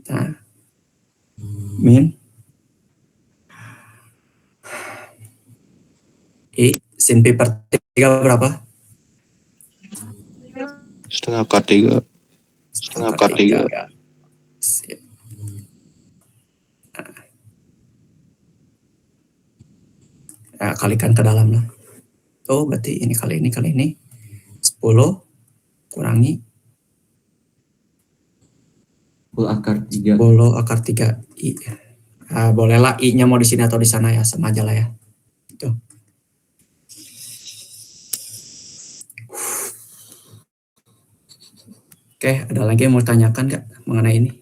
Nah, min I sin Pi per 3 berapa? Setengah akar 3. Setengah akar 3. Sip. Nah, kalikan ke dalam lah. Oh, berarti ini kali ini 10 kurangi 10 akar 3. 10 akar 3 I. Bolehlah I-nya mau di sini atau di sana ya, sama aja lah ya. Tuh. Oke, ada lagi yang mau tanyakan nggak mengenai ini?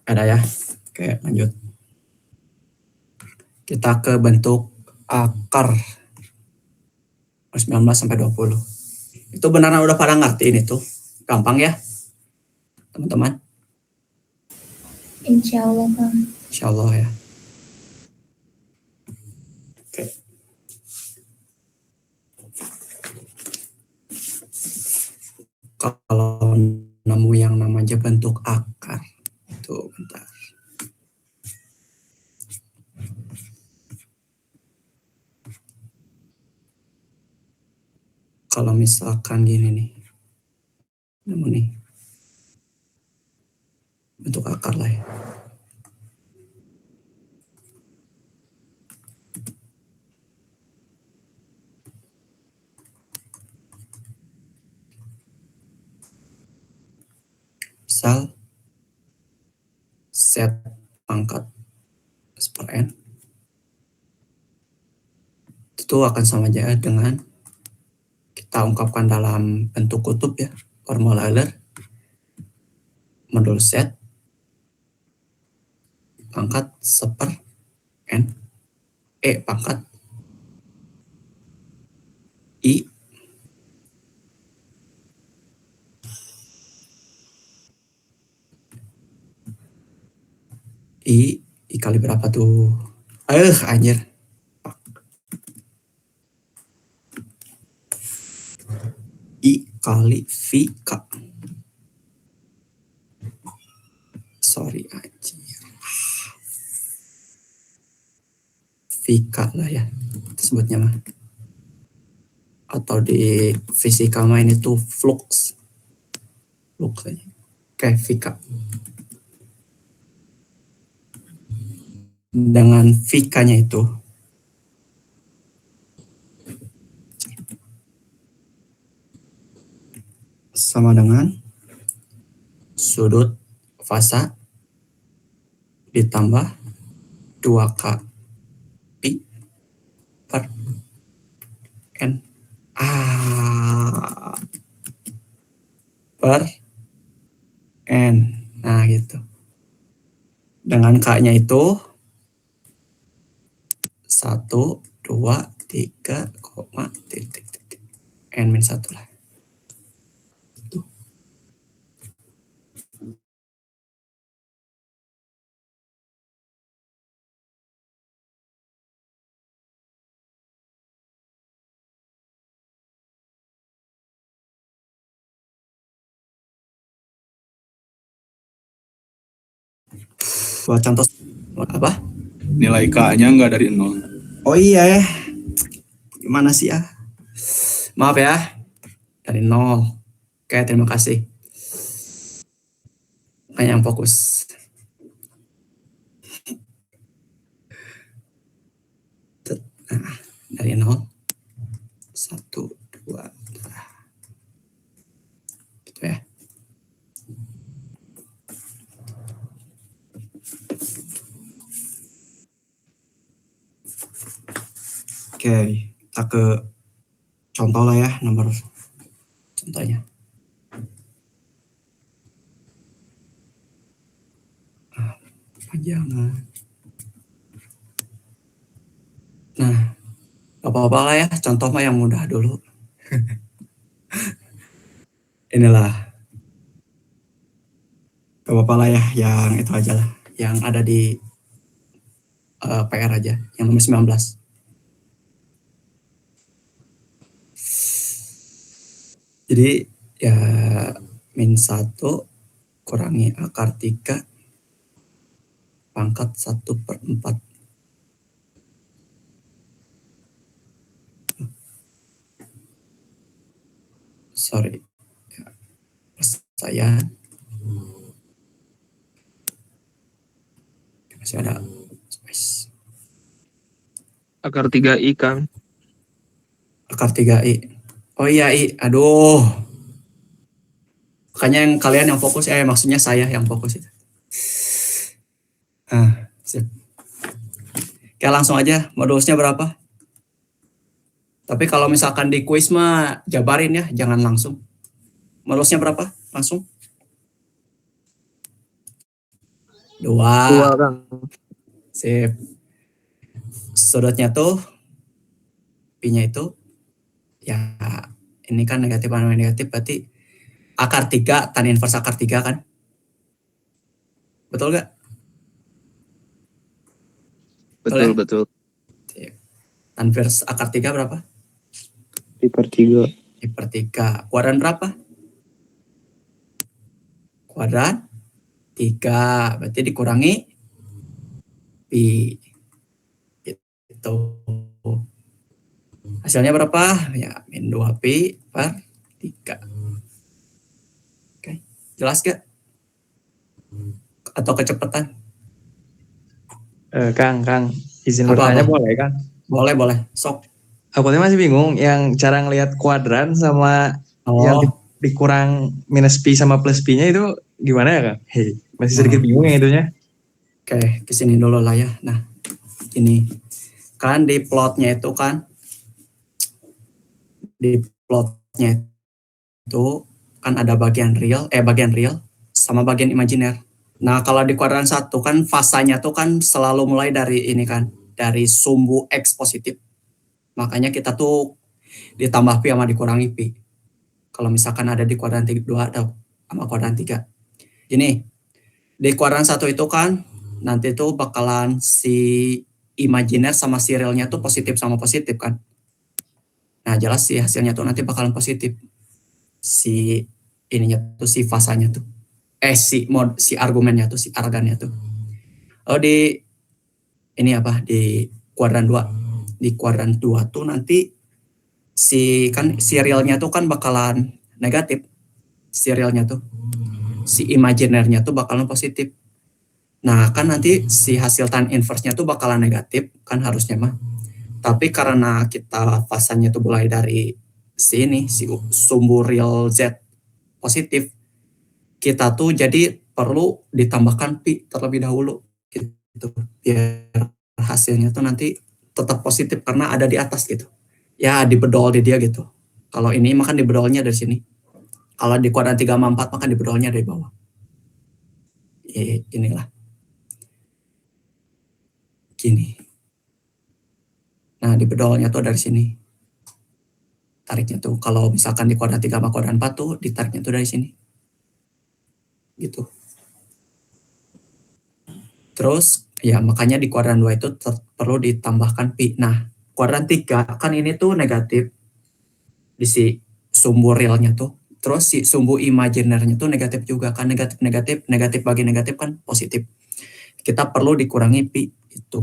Ada ya? Oke, lanjut. Kita ke bentuk akar 19 sampai 20. Itu beneran udah pada ngerti ini tuh. Gampang ya, teman-teman? Insya Allah, Kang. Insya Allah ya. Oke. Kalau nemu yang namanya bentuk akar, itu bentar. Kalau misalkan gini nih, nemu nih, bentuk akar lah ya. Misal set pangkat S per N itu akan sama aja dengan kita ungkapkan dalam bentuk kutub ya, formula Euler modul Z pangkat seper N E pangkat I kali berapa tuh? Anjir. I kali V K. Sorry anjir. V K lah ya sebutnya mah. Atau di fisika mah ini tuh flux. Flux aja. Oke, V K. Dengan V-nya itu sama dengan sudut fasa ditambah 2K Pi per N per N. Nah gitu. K-nya itu 1, 2, 3, koma, titik. N-1 lah. Tuh. Buat contoh apa? Nilai K-nya nggak dari 0. Oh iya ya. Gimana sih ya? Maaf ya. Dari 0. Oke, terima kasih. Makanya yang fokus. Nah, dari 0. 1, 2, gitu ya. Oke, kita ke contoh lah ya, nomor contohnya. Panjangan. Nah, apa-apa lah ya, contoh mah yang mudah dulu. Inilah. Apa-apa lah ya, yang itu aja lah. Yang ada di PR aja, yang nomor 19. Jadi ya -1 kurangi akar 3 pangkat 1/4. Sorry. Ya, saya masih ada space. Akar 3i, Kang. Akar 3i. Oh iya, I. Aduh. Makanya yang kalian yang fokus, maksudnya saya yang fokus itu. Sip. Oke, langsung aja. Modulsnya berapa? Tapi kalau misalkan di kuis mah jabarin ya, jangan langsung. Modulsnya berapa? Langsung. 2. 2, Kang. Sip. Sudutnya tuh, pi-nya itu, ya ini kan negatif sama negatif, berarti akar 3 tan inverse akar 3 kan? Betul gak? Betul, betul. Tan inverse akar 3 berapa? pi/3. pi/3. Kuadran berapa? Kuadran 3. Berarti dikurangi pi. Itu. Hasilnya berapa? Ya, -2pi/3. Oke. Jelas gak? Atau kecepatan? Kang, izin Apa-apa? bertanya boleh, Kang? Boleh. Sok. Aku tuh masih bingung yang cara ngelihat kuadran sama yang dikurang minus pi sama plus pi-nya itu gimana ya, Kang? Masih sedikit bingung yang itunya. Oke, kesini dulu lah ya. Nah, ini kan di plotnya itu kan, kan ada bagian real sama bagian imajiner. Nah, kalau di kuadran 1 kan fasanya tuh kan selalu mulai dari ini kan, dari sumbu X positif. Makanya kita tuh ditambah pi sama dikurangi pi. Kalau misalkan ada di kuadran 2 atau sama kuadran 3. Ini di kuadran 1 itu kan nanti tuh bakalan si imajiner sama si realnya tuh positif sama positif kan. Nah, jelas sih hasilnya tuh nanti bakalan positif. Si ininya tuh, si fasanya tuh. Si argumennya tuh, si argannya tuh. Oh, di di kuadran 2. Di kuadran 2 tuh nanti si realnya tuh kan bakalan negatif. Si realnya tuh. Si imajinernya tuh bakalan positif. Nah, kan nanti si hasil tan inverse-nya tuh bakalan negatif kan harusnya mah. Tapi karena kita fasanya tuh mulai dari si sumbu real Z positif, kita tuh jadi perlu ditambahkan pi terlebih dahulu gitu, biar hasilnya tuh nanti tetap positif karena ada di atas gitu. Ya, dibedol di dia gitu. Kalau ini makan dibedolnya dari sini. Kalau di kuadran 3 sama 4 makan dibedolnya dari bawah. Inilah. gini. Nah, di bedolnya tuh dari sini. Tariknya tuh kalau misalkan di kuadran 3 sama kuadran 4 tuh ditariknya tuh dari sini. Gitu. Terus ya makanya di kuadran 2 itu perlu ditambahkan pi. Nah, kuadran 3 kan ini tuh negatif di si sumbu realnya tuh. Terus si sumbu imajinernya tuh negatif juga kan, negatif bagi negatif kan positif. Kita perlu dikurangi pi itu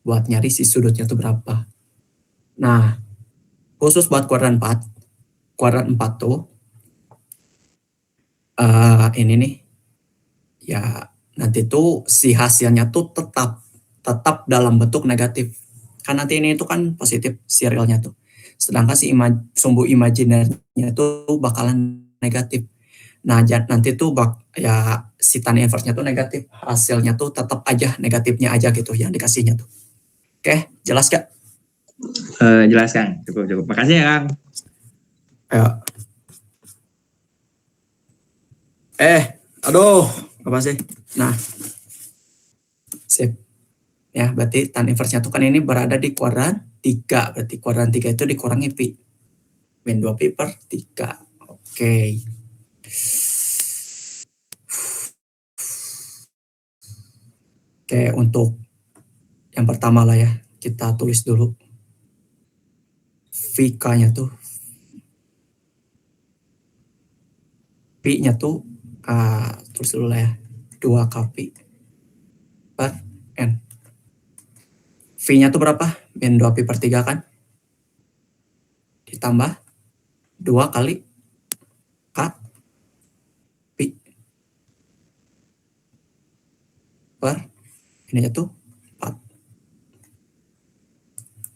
buat nyari si sudutnya tuh berapa. Nah, khusus buat kuadran 4 tuh ini nih ya nanti tuh si hasilnya tuh tetap dalam bentuk negatif. Kan nanti ini tuh kan positif si realnya tuh. Sedangkan si sumbu imajinernya tuh bakalan negatif. Nah, nanti tuh ya si tan inverse-nya tuh negatif. Hasilnya tuh tetap aja negatifnya aja gitu yang dikasihnya tuh. Oke, jelas gak? Jelas Kang, cukup. Makasih ya Kang. Ya. Aduh, apa sih? Nah, sip. Ya, berarti tan inverse-nya tuh kan ini berada di kuadran 3. Berarti kuadran 3 itu dikurangi pi. Min 2 pi per 3. Oke. Oke, untuk yang pertama lah ya, kita tulis dulu. VK-nya tuh. Pi-nya tuh, tulis dulu lah ya. 2 kpi per N. V-nya tuh berapa? Min 2 pi per 3 kan? Ditambah 2 kali K pi per ini tuh 4.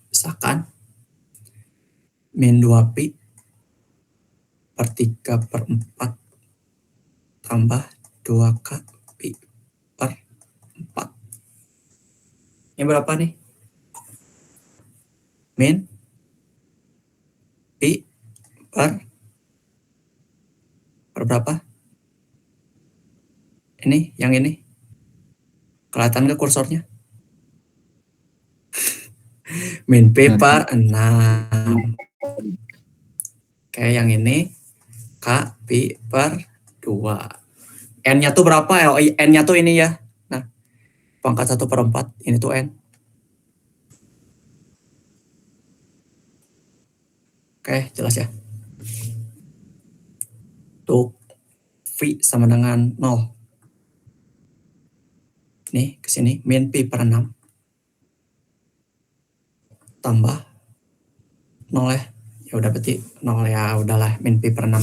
Misalkan min 2 pi per 3 per 4 tambah 2 K pi per 4. Ini berapa nih? Min pi per berapa? Ini, yang ini. Kelihatan ke kursornya? Min pi per 6. Oke, yang ini K pi per 2. N-nya tuh berapa? N-nya tuh ini ya. Nah, pangkat 1 per 4. Ini tuh N. Oke, jelas ya. Untuk V sama dengan 0. Nih, ke sini min pi per 6 tambah 0 ya. Ya udah berarti 0 ya, udahlah min pi per 6.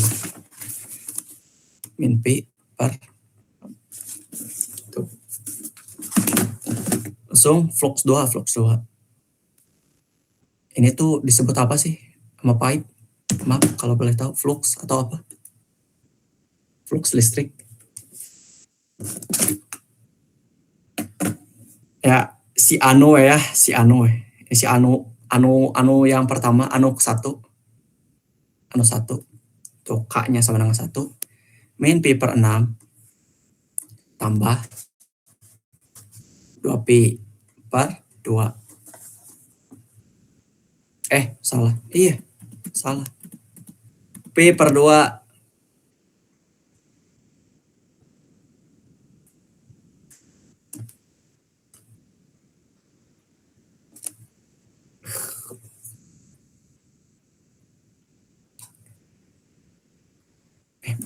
Min pi per tuh. Langsung flux 2. Ini tuh disebut apa sih? Sama pipe? Maaf kalau boleh tahu, flux atau apa? Flux listrik. Ya, si anu ya, si anu yang pertama, anu 1. Tuh K-nya sama dengan 1. Min pi per 6 tambah 2 pi per 2. Salah. Iya, salah. Pi per 2.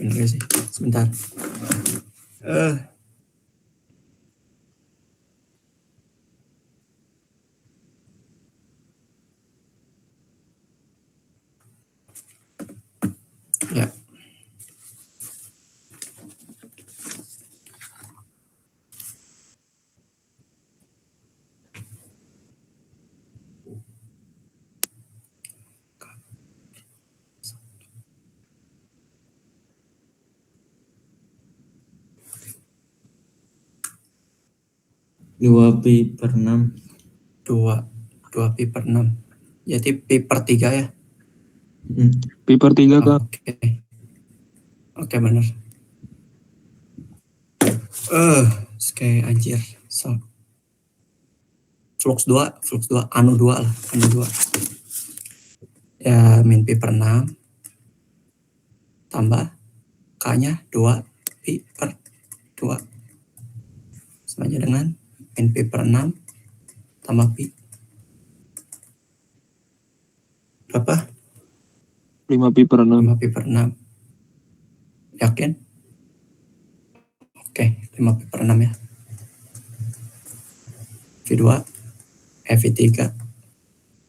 Bener sih. Sebentar. Ya. Dua pi per 6. 2 pi per 6. Jadi pi per 3 ya. Pi per 3 Kak. Oke, bener. Oke, anjir. So. flux 2, anu 2 lah, anu 2. Ya, min pi per 6 tambah K-nya 2 pi per 2 sama aja dengan min pi per 6 tambah pi. Berapa? 5 pi per 6. 5 pi per 6. Yakin? Oke, 5 pi per 6 ya. V2, V3.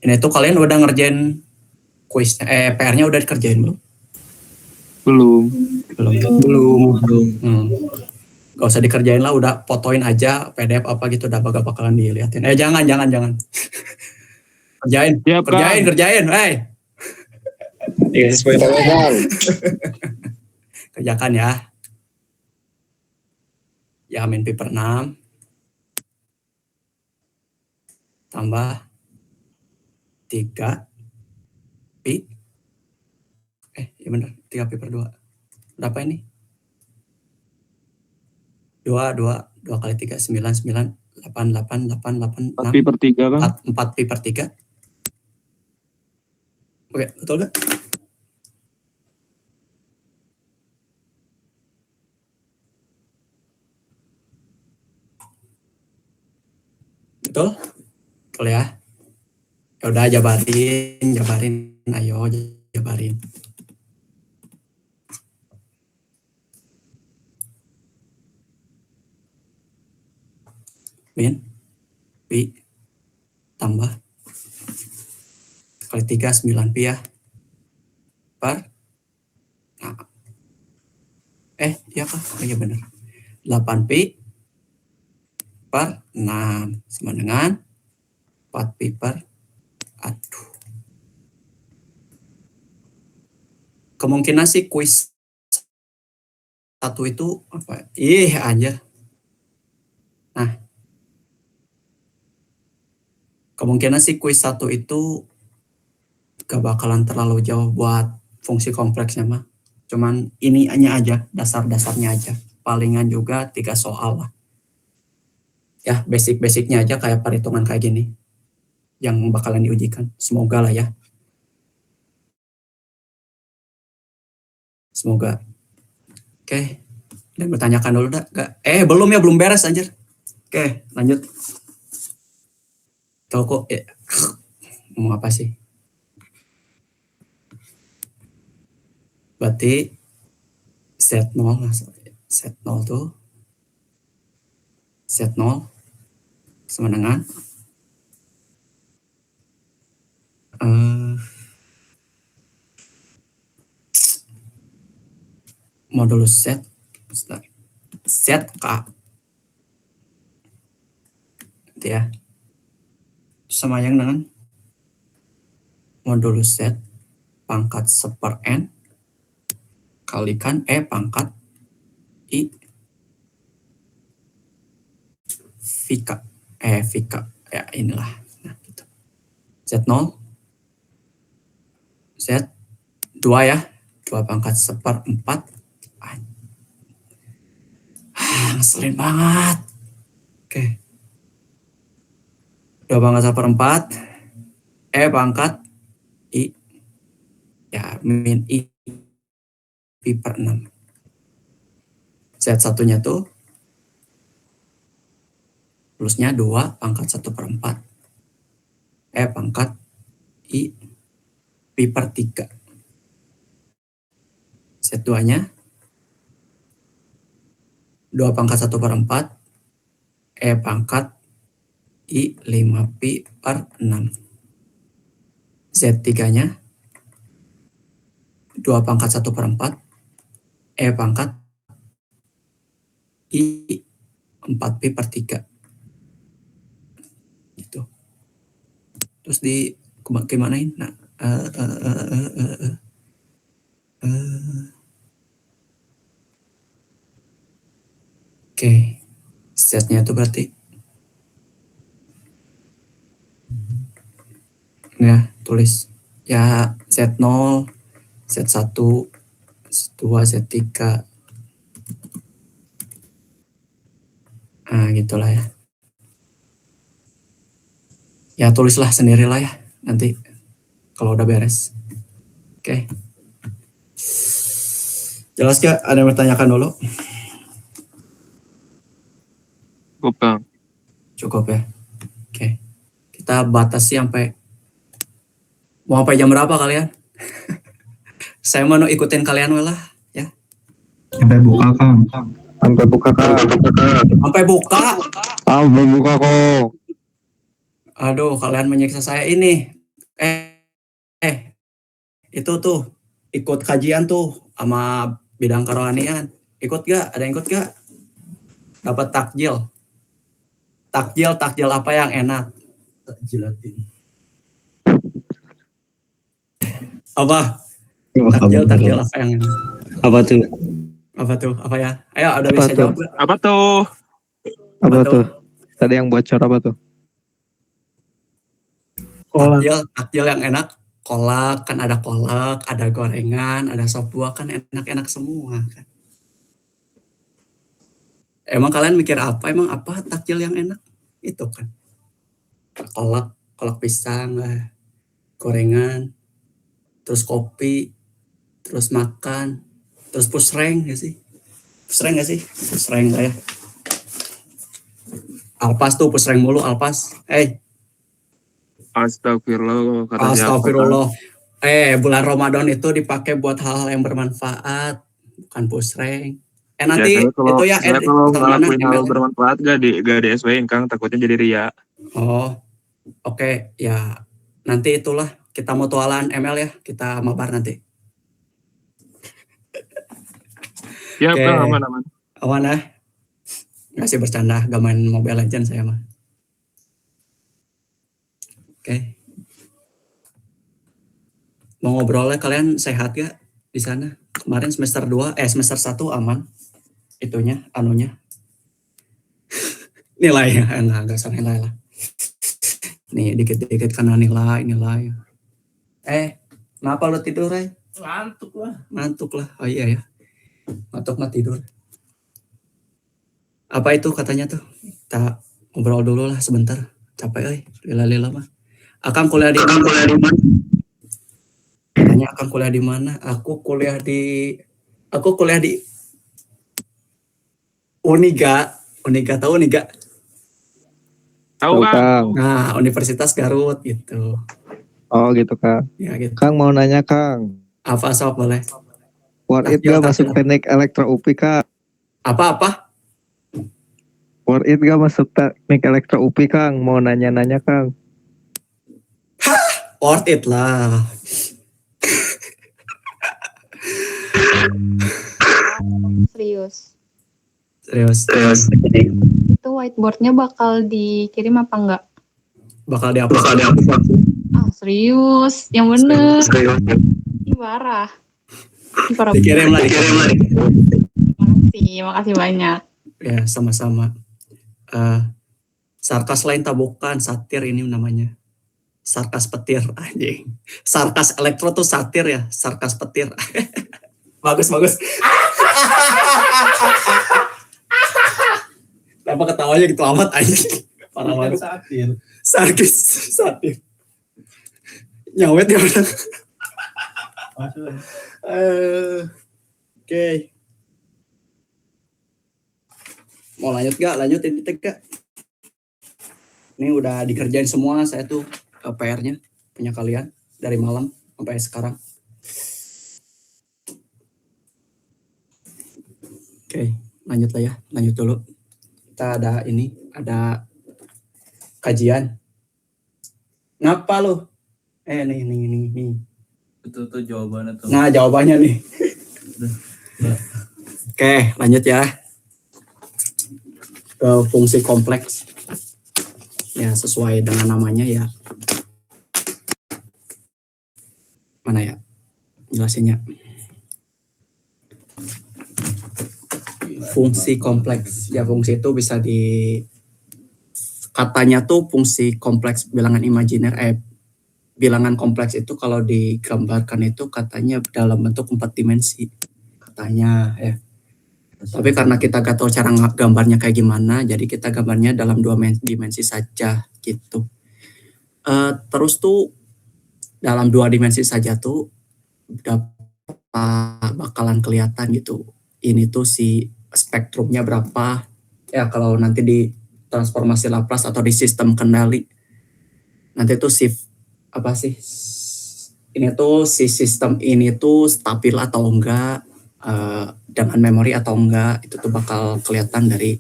Ini tuh kalian udah ngerjain kuisnya, PR-nya udah dikerjain belum? Belum. Gak usah dikerjain lah, udah fotoin aja PDF apa gitu, udah bakalan diliatin. Jangan. Kerjain, Siap, Kang. kerjain, Iya, sesuai Kang. kerjakan ya. Ya, min pi per 6 tambah 3 pi. Ya bener, 3 pi per 2. Berapa ini? 2 kali 3, 9, 8, 4 pi per 3 kan? 4 pi per 3. Oke, betul gak? Betul? Betul ya? Ya udah, jabarin. Ayo, jabarin. Min, pi, tambah kali 3, 9 pi ya. Per, nah. Iya kah? Iya bener. 8 pi per 6 sama dengan 4 pi per, kemungkinan sih kuis 1 itu apa? Aja. Nah, kemungkinan sih kuis 1 itu gak bakalan terlalu jauh buat fungsi kompleksnya mah. Cuman ini hanya aja, dasar-dasarnya aja. Palingan juga 3 soal lah. Ya, basic-basicnya aja kayak perhitungan kayak gini. Yang bakalan diujikan. Semoga lah ya. Semoga. Oke. Dan bertanyakan dulu dah. Belum beres anjir. Oke, lanjut. Tahu kok ngomong apa sih? Berarti set 0 tuh set 0 sama dengan modulus set K gitu ya, sama yang dengan modulus set pangkat 1/n kalikan pangkat I Vk ya inilah. Nah, gitu. Z0 Z2 ya, 2 pangkat 1/4. Ngeselin banget. Oke. 2 pangkat 1/4 pangkat I ya min I pi per 6. Z1-nya tuh plusnya 2 pangkat 1/4 pangkat I pi per 3. Z2-nya 2 pangkat 1/4 pangkat I 5 pi per 6. Z3-nya 2 pangkat 1/4 pangkat I 4 pi per 3. Gitu. Terus di gimanain? Nah, oke. Setnya itu berarti ya, tulis ya Z0, Z1, Z2, Z3. Nah, gitulah ya. Ya tulislah sendirilah ya nanti kalau udah beres. Oke. Jelas gak? Ada yang bertanyakan dulu? Cukup Kang. Cukup ya. Oke. Kita batasi sampai mau sampai jam berapa kalian? Saya mau ikutin kalian lah ya. Sampai buka Kang. Sampai buka Kang. Sampai buka. Sampai buka kok. Aduh, kalian menyiksa saya ini. Itu tuh ikut kajian tuh sama bidang kerohanian. Ikut gak? Ada yang ikut gak? Dapat takjil. Takjil apa yang enak? Takjilatin. Apa? Takjil apa yang enak? Apa tuh? Apa ya? Ayo, ada bisa jawab gak? Apa tuh? Apa tuh? Tadi yang bocor apa tuh? Takjil yang enak. Kolak, kan ada kolak, ada gorengan, ada sop buah, kan enak-enak semua kan. Emang kalian mikir apa? Emang apa takjil yang enak? Itu kan. Kolak pisang lah, gorengan, terus kopi, terus makan, terus pusreng gak sih? Pusreng lah ya. Alpas tuh pusreng mulu, Alpas. Astagfirullah. Astagfirullah. Bulan Ramadan itu dipakai buat hal-hal yang bermanfaat, bukan pusreng. Nanti itu ya kalau ngelakuin hal bermanfaat gak di SW Kang, takutnya jadi ria. Oh, oke. Ya, nanti itulah kita mutualan ML ya, kita mabar nanti. Ya, Oke. Kang, aman. Aman ya? Nggak sih bercanda, gak main Mobile Legends saya mah. Oke. Mau ngobrolnya kalian sehat gak di sana? Kemarin semester 1 aman itunya, anunya. Nilainya, enggak usah nilai lah. Nih, dikit-dikit karena nilai. Kenapa lo tidur, Ray? Ngantuk lah. Oh iya ya. Ngantuk mah tidur. Apa itu katanya tuh? Kita ngobrol dulu lah sebentar. Capek, lila mah. Akang kuliah di mana? Tanya Akang kuliah di mana? Aku kuliah di Uniga. Tahu Uniga? Tahu Kang. Kang. Nah, Universitas Garut gitu. Oh gitu Kang. Ya gitu. Kang mau nanya Kang. Apa sok boleh? Worth it gak masuk teknik elektro UPI Kang? Apa? Worth it gak masuk teknik elektro UPI Kang? Mau nanya-nanya Kang. Worth it lah. Serius. Itu whiteboardnya bakal dikirim apa enggak? Bakal dihapus. Serius, yang bener. Ih, parah. Dikirim lah. Makasih banyak. Ya, sama-sama. Sarkas lain tak bukan, satir ini namanya. Sarkas petir, anjing. Sarkas elektro tuh satir ya, sarkas petir. Bagus. Kenapa ketawanya gitu amat anjing? Parah banget. Sarkis, satir. Nyawet ya udah. Oke. Mau lanjut gak? Lanjut ini gak? Ini udah dikerjain semua saya tuh PR-nya punya kalian dari malam sampai sekarang. Oke, lanjut lah ya. Lanjut dulu. Kita ada kajian. Ngapa lu? Nih. Itu tuh jawabannya tuh. Nah, jawabannya nih. Oke, lanjut ya. Ke fungsi kompleks. Ya, sesuai dengan namanya ya. Mana ya? Jelasinnya. Fungsi kompleks. Ya, fungsi itu bisa katanya tuh fungsi kompleks bilangan imajiner. Bilangan kompleks itu kalau digambarkan itu katanya dalam bentuk 4 dimensi. Katanya ya. Tapi karena kita gak tahu cara gambarnya kayak gimana, jadi kita gambarnya dalam 2 dimensi saja gitu. Terus tuh dalam 2 dimensi saja tuh bakalan kelihatan gitu. Ini tuh si spektrumnya berapa. Ya kalau nanti di transformasi Laplace atau di sistem kendali. Nanti tuh si apa sih? Ini tuh si sistem ini tuh stabil atau enggak, dengan memori atau enggak, itu tuh bakal kelihatan dari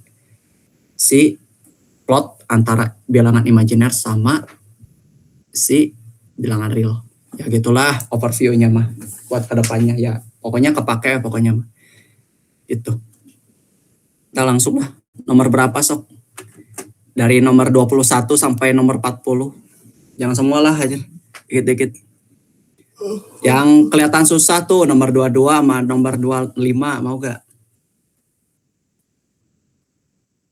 si plot antara bilangan imajiner sama si bilangan real. Ya gitulah overview-nya mah buat kedepannya ya. Pokoknya kepake pokoknya mah. Itu. Kita langsung lah. Nomor berapa sok? Dari nomor 21 sampai nomor 40. Jangan semua lah aja. Dikit-dikit. Yang kelihatan susah tuh nomor 22 sama nomor 25 mau gak?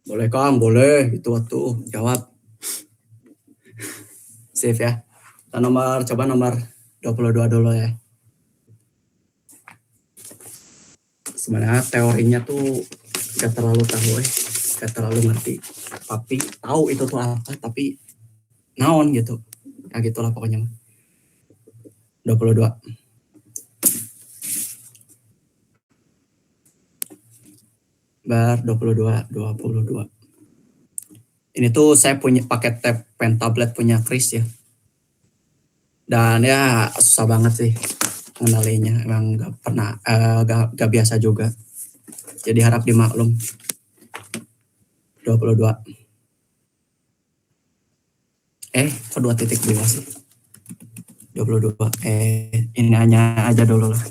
Boleh Kang, boleh. Itu tuh jawab. Save ya. Kita coba nomor 22 dulu ya. Sebenarnya teorinya tuh gak terlalu tahu gak terlalu ngerti. Tapi tahu itu tuh apa, tapi naon gitu. Ya gitulah pokoknya. 22. Bar 22. Ini tuh saya punya pakai pen tablet punya Chris ya. Dan ya susah banget sih mengenalinya. Emang gak pernah, gak biasa juga. Jadi harap dimaklum. 22. Kok 2 titik dua sih? 22. Ini hanya aja dulu lah.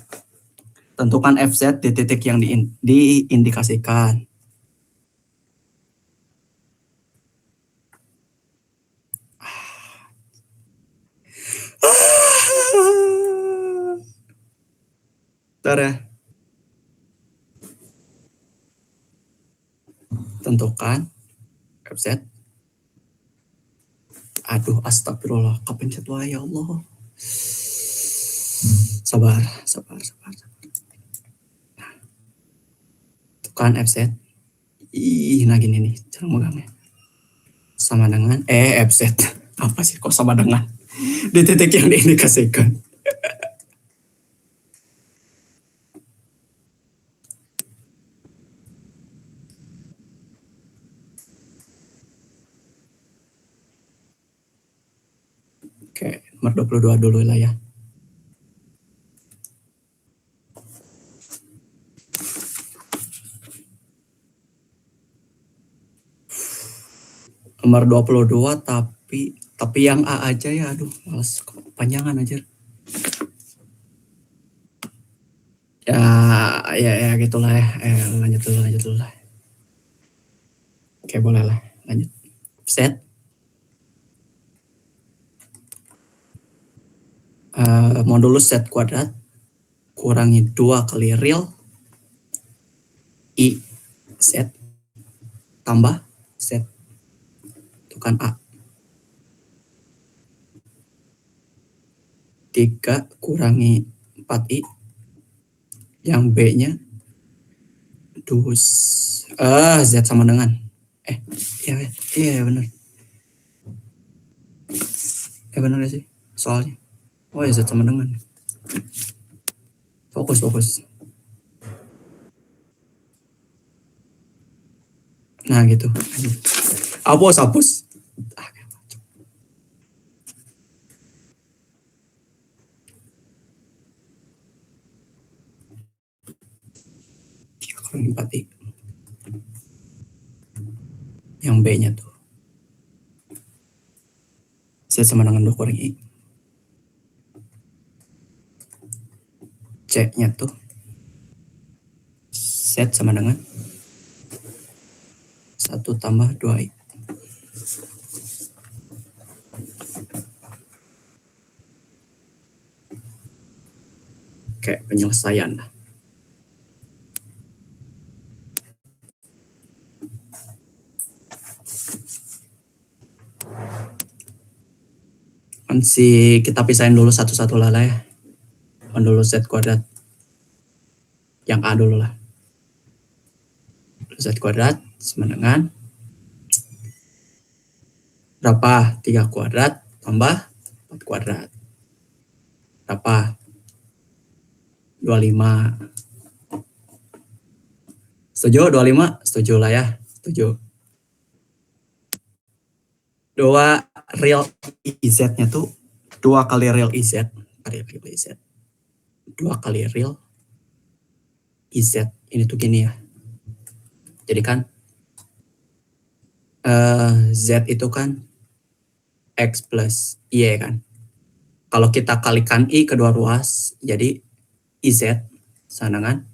Tentukan FZ di titik yang diindikasikan. Bentar ya. Tentukan FZ. Aduh, astagfirullah. Kepencet wah ya Allah. Sabar. Tentukan FZ. Nah gini nih, cara megangnya. Sama dengan FZ. Apa sih kok sama dengan? Di titik yang diindikasikan. Oke, nomor 22 dulu lah ya. Nomor 22 tapi yang A aja ya, aduh males kepanjangan aja. Ya gitulah ya. Lanjut dulu lah. Oke, boleh lah. Lanjut. Set. Modulus Z kuadrat kurangi 2 kali real I Z tambah Z. Itu kan A. 3 kurangi 4I. Yang B-nya Z sama dengan iya benar. Benar ya sih soalnya. Oh ya, Z sama dengan. Fokus. Nah gitu. Hapus. Kurang 4I. Yang B-nya tuh. Z sama dengan 2 kurang I. C-nya tuh Z sama dengan 1 tambah 2I. Oke, penyelesaian. Kita pisahin dulu satu-satu lah ya. Dulu Z kuadrat. Yang A dulu lah. Z kuadrat sama dengan berapa? 3 kuadrat tambah 4 kuadrat. Berapa? 25. Setuju 25? Setuju lah ya. Setuju. 2 real IZ-nya tuh 2 kali real IZ. 2 kali real IZ. Ini tuh gini ya. Jadi kan Z itu kan X plus Y kan. Kalau kita kalikan I kedua ruas, jadi IZ sama dengan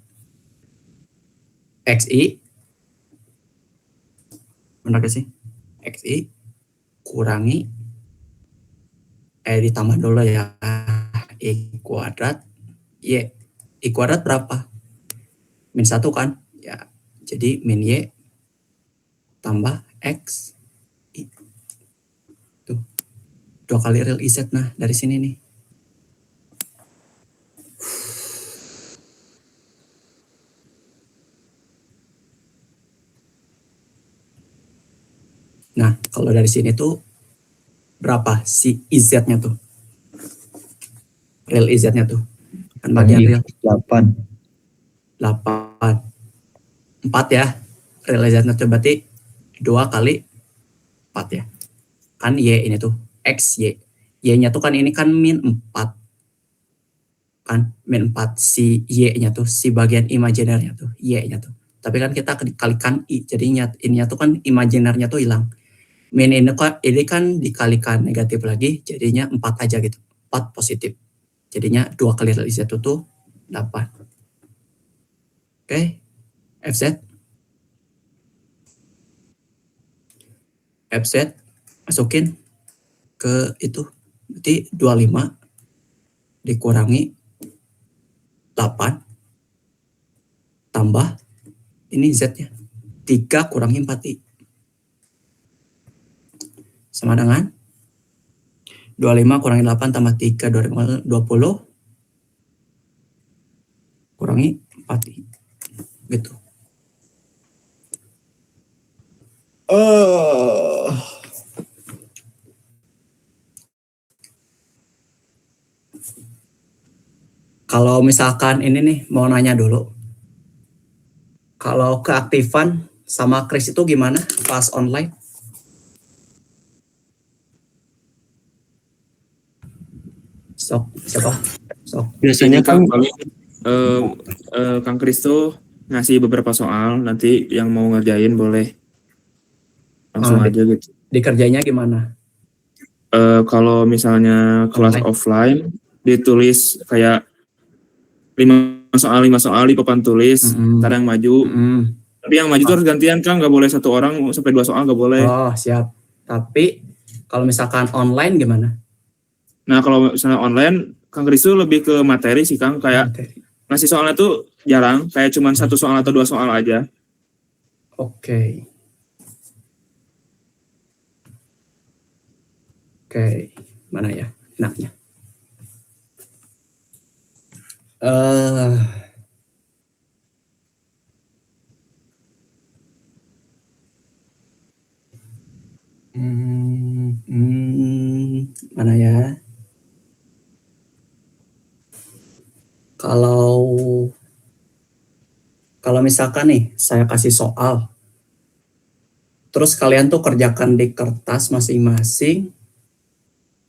XI. Benar gak sih? XI kurangi ditambah dulu ya, I kuadrat Y. I kuadrat berapa? Min 1 kan? Ya, jadi min Y tambah X I. Tuh. 2 kali real IZ. Nah, dari sini nih. Nah, kalau dari sini tuh berapa si IZ-nya tuh? Real IZ-nya tuh. Kan bagian real 8. 4 ya. Real IZ-nya tuh berarti 2 kali 4 ya. Kan Y ini tuh X Y. Y-nya tuh kan ini kan min 4. Kan min 4 si Y-nya tuh, si bagian imajinernya tuh, Y-nya tuh. Tapi kan kita dikalikan I, jadinya ininya tuh kan imajinernya tuh hilang. Min ini kan dikalikan negatif lagi, jadinya 4 aja gitu. 4 positif. Jadinya 2 kali real IZ itu tuh 8. Oke. FZ. FZ masukin ke itu. Berarti 25 dikurangi 8 tambah ini Z-nya. 3 kurangi 4I. Sama dengan 25 kurangi 8 tambah 3, 20 kurangi 4I. Gitu. Kalau misalkan ini nih mau nanya dulu. Kalau keaktifan sama Kris itu gimana pas online? Sok, siapa? Sok. Biasanya kan paling Kang Kris tuh ngasih beberapa soal, nanti yang mau ngerjain boleh langsung aja gitu. Dikerjanya gimana? Kalau misalnya kelas offline ditulis kayak 5 soal di papan tulis, ntar yang maju. Tapi yang maju tuh harus gantian kan, nggak boleh 1 orang sampai 2 soal nggak boleh. Oh siap. Tapi kalau misalkan online gimana? Nah kalau misalnya online, Kang Kris tuh lebih ke materi sih Kang, kayak ngasih soalnya tuh jarang, kayak cuma 1 soal atau 2 soal aja. Oke. Mana ya enaknya? Mana ya? Kalau misalkan nih saya kasih soal, terus kalian tuh kerjakan di kertas masing-masing,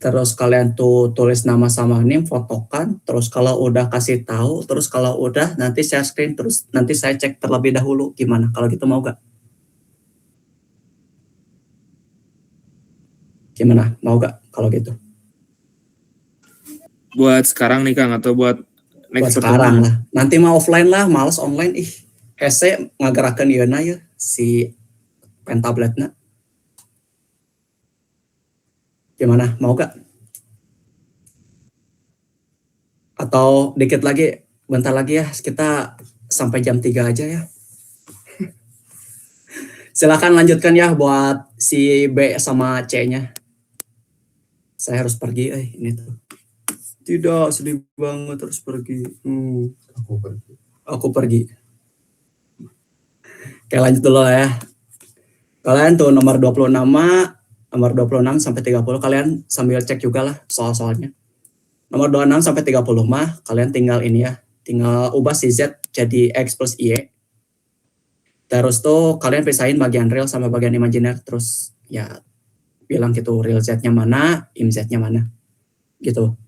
terus kalian tuh tulis nama sama NIM, fotokan, terus kalau udah kasih tahu, terus kalau udah nanti saya screen, terus nanti saya cek terlebih dahulu, gimana? Kalau gitu mau gak? Gimana? Mau gak kalau gitu? Buat sekarang nih Kang, atau buat Buat sekarang lah. Nanti mau offline lah, males online. Hese ngagerakan ieu ya si pen tabletnya. Gimana? Mau gak? Atau dikit lagi, bentar lagi ya, kita sampai jam 3 aja ya. Silakan lanjutkan ya buat si B sama C-nya. Saya harus pergi, ini tuh. Tidak, sedih banget harus pergi. Aku pergi. Oke, lanjut dulu ya. Kalian tuh nomor 20 nama, Nomor 26 sampai 30 kalian sambil cek juga lah soal-soalnya. Nomor 26 sampai 30 mah kalian tinggal ini ya, tinggal ubah si Z jadi X plus Y. Terus tuh kalian pisahin bagian real sama bagian imajiner, terus ya bilang gitu real Z-nya mana, im Z-nya mana. Gitu.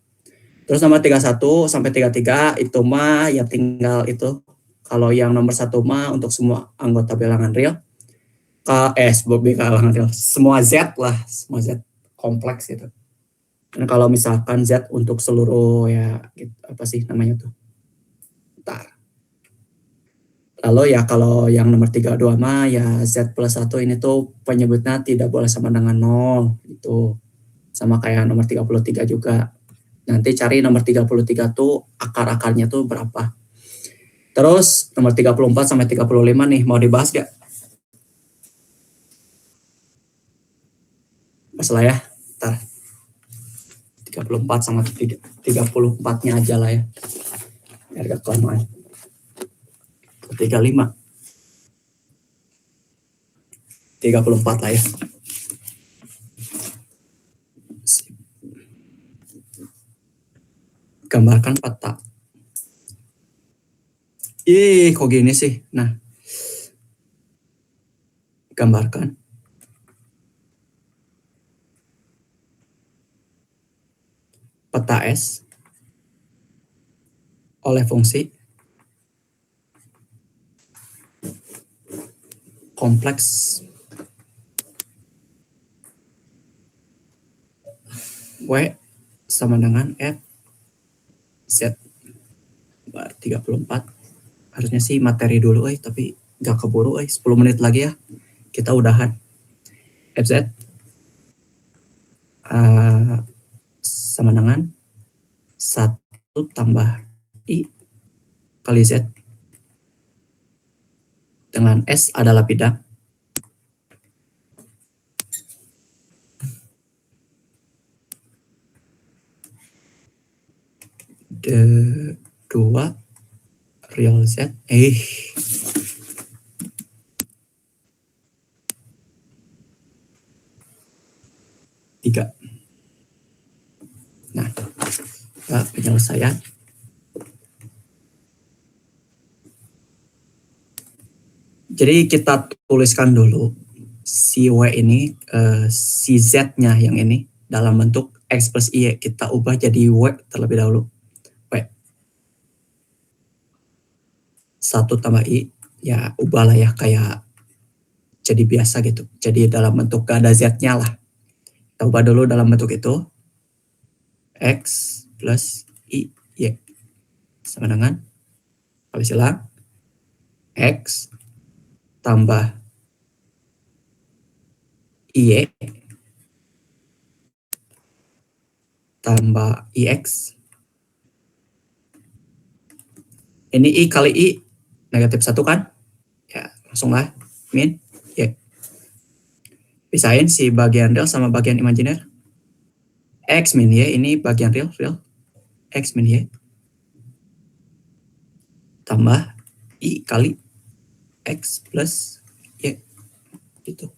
Terus nomor 31 sampai 33 itu mah ya tinggal itu. Kalau yang nomor 1 mah untuk semua anggota bilangan real. Bilangan real. Semua Z lah, semua Z kompleks gitu. Dan kalau misalkan Z untuk seluruh ya gitu, apa sih namanya tuh? Bentar. Lalu ya kalau yang nomor 32 mah ya Z plus 1 ini tuh penyebutnya tidak boleh sama dengan 0 gitu. Sama kayak nomor 33 juga. Nanti cari nomor 33 tuh akar-akarnya tuh berapa. Terus nomor 34 sampai 35 nih mau dibahas gak? Masalah ya. Ntar 34 sama 34-nya aja lah ya. Biar gak kelamaan. 35. 34 lah ya. Gambarkan peta. Kok gini sih? Nah. Gambarkan. Peta S oleh fungsi kompleks W sama dengan F Z. 34. Harusnya sih materi dulu tapi gak keburu 10 menit lagi ya. Kita udahan. FZ sama dengan 1 tambah I kali Z dengan S adalah bidang. Dua real Z. Tiga. Nah, penyelesaian. Jadi kita tuliskan dulu si W ini, si Z-nya yang ini dalam bentuk X plus Y. Kita ubah jadi W terlebih dahulu. W. 1 tambah I. Ya ubahlah ya kayak jadi biasa gitu. Jadi dalam bentuk gak ada Z-nya lah. Kita ubah dulu dalam bentuk itu. X plus I, Y. Sama dengan, kali silang, X tambah Y tambah IX. Ini I kali I, negatif 1 kan? Ya, langsung lah, min, Y. Pisahin si bagian real sama bagian imajiner. X min Y, ini bagian real. X min Y. Tambah I kali X plus Y. Gitu.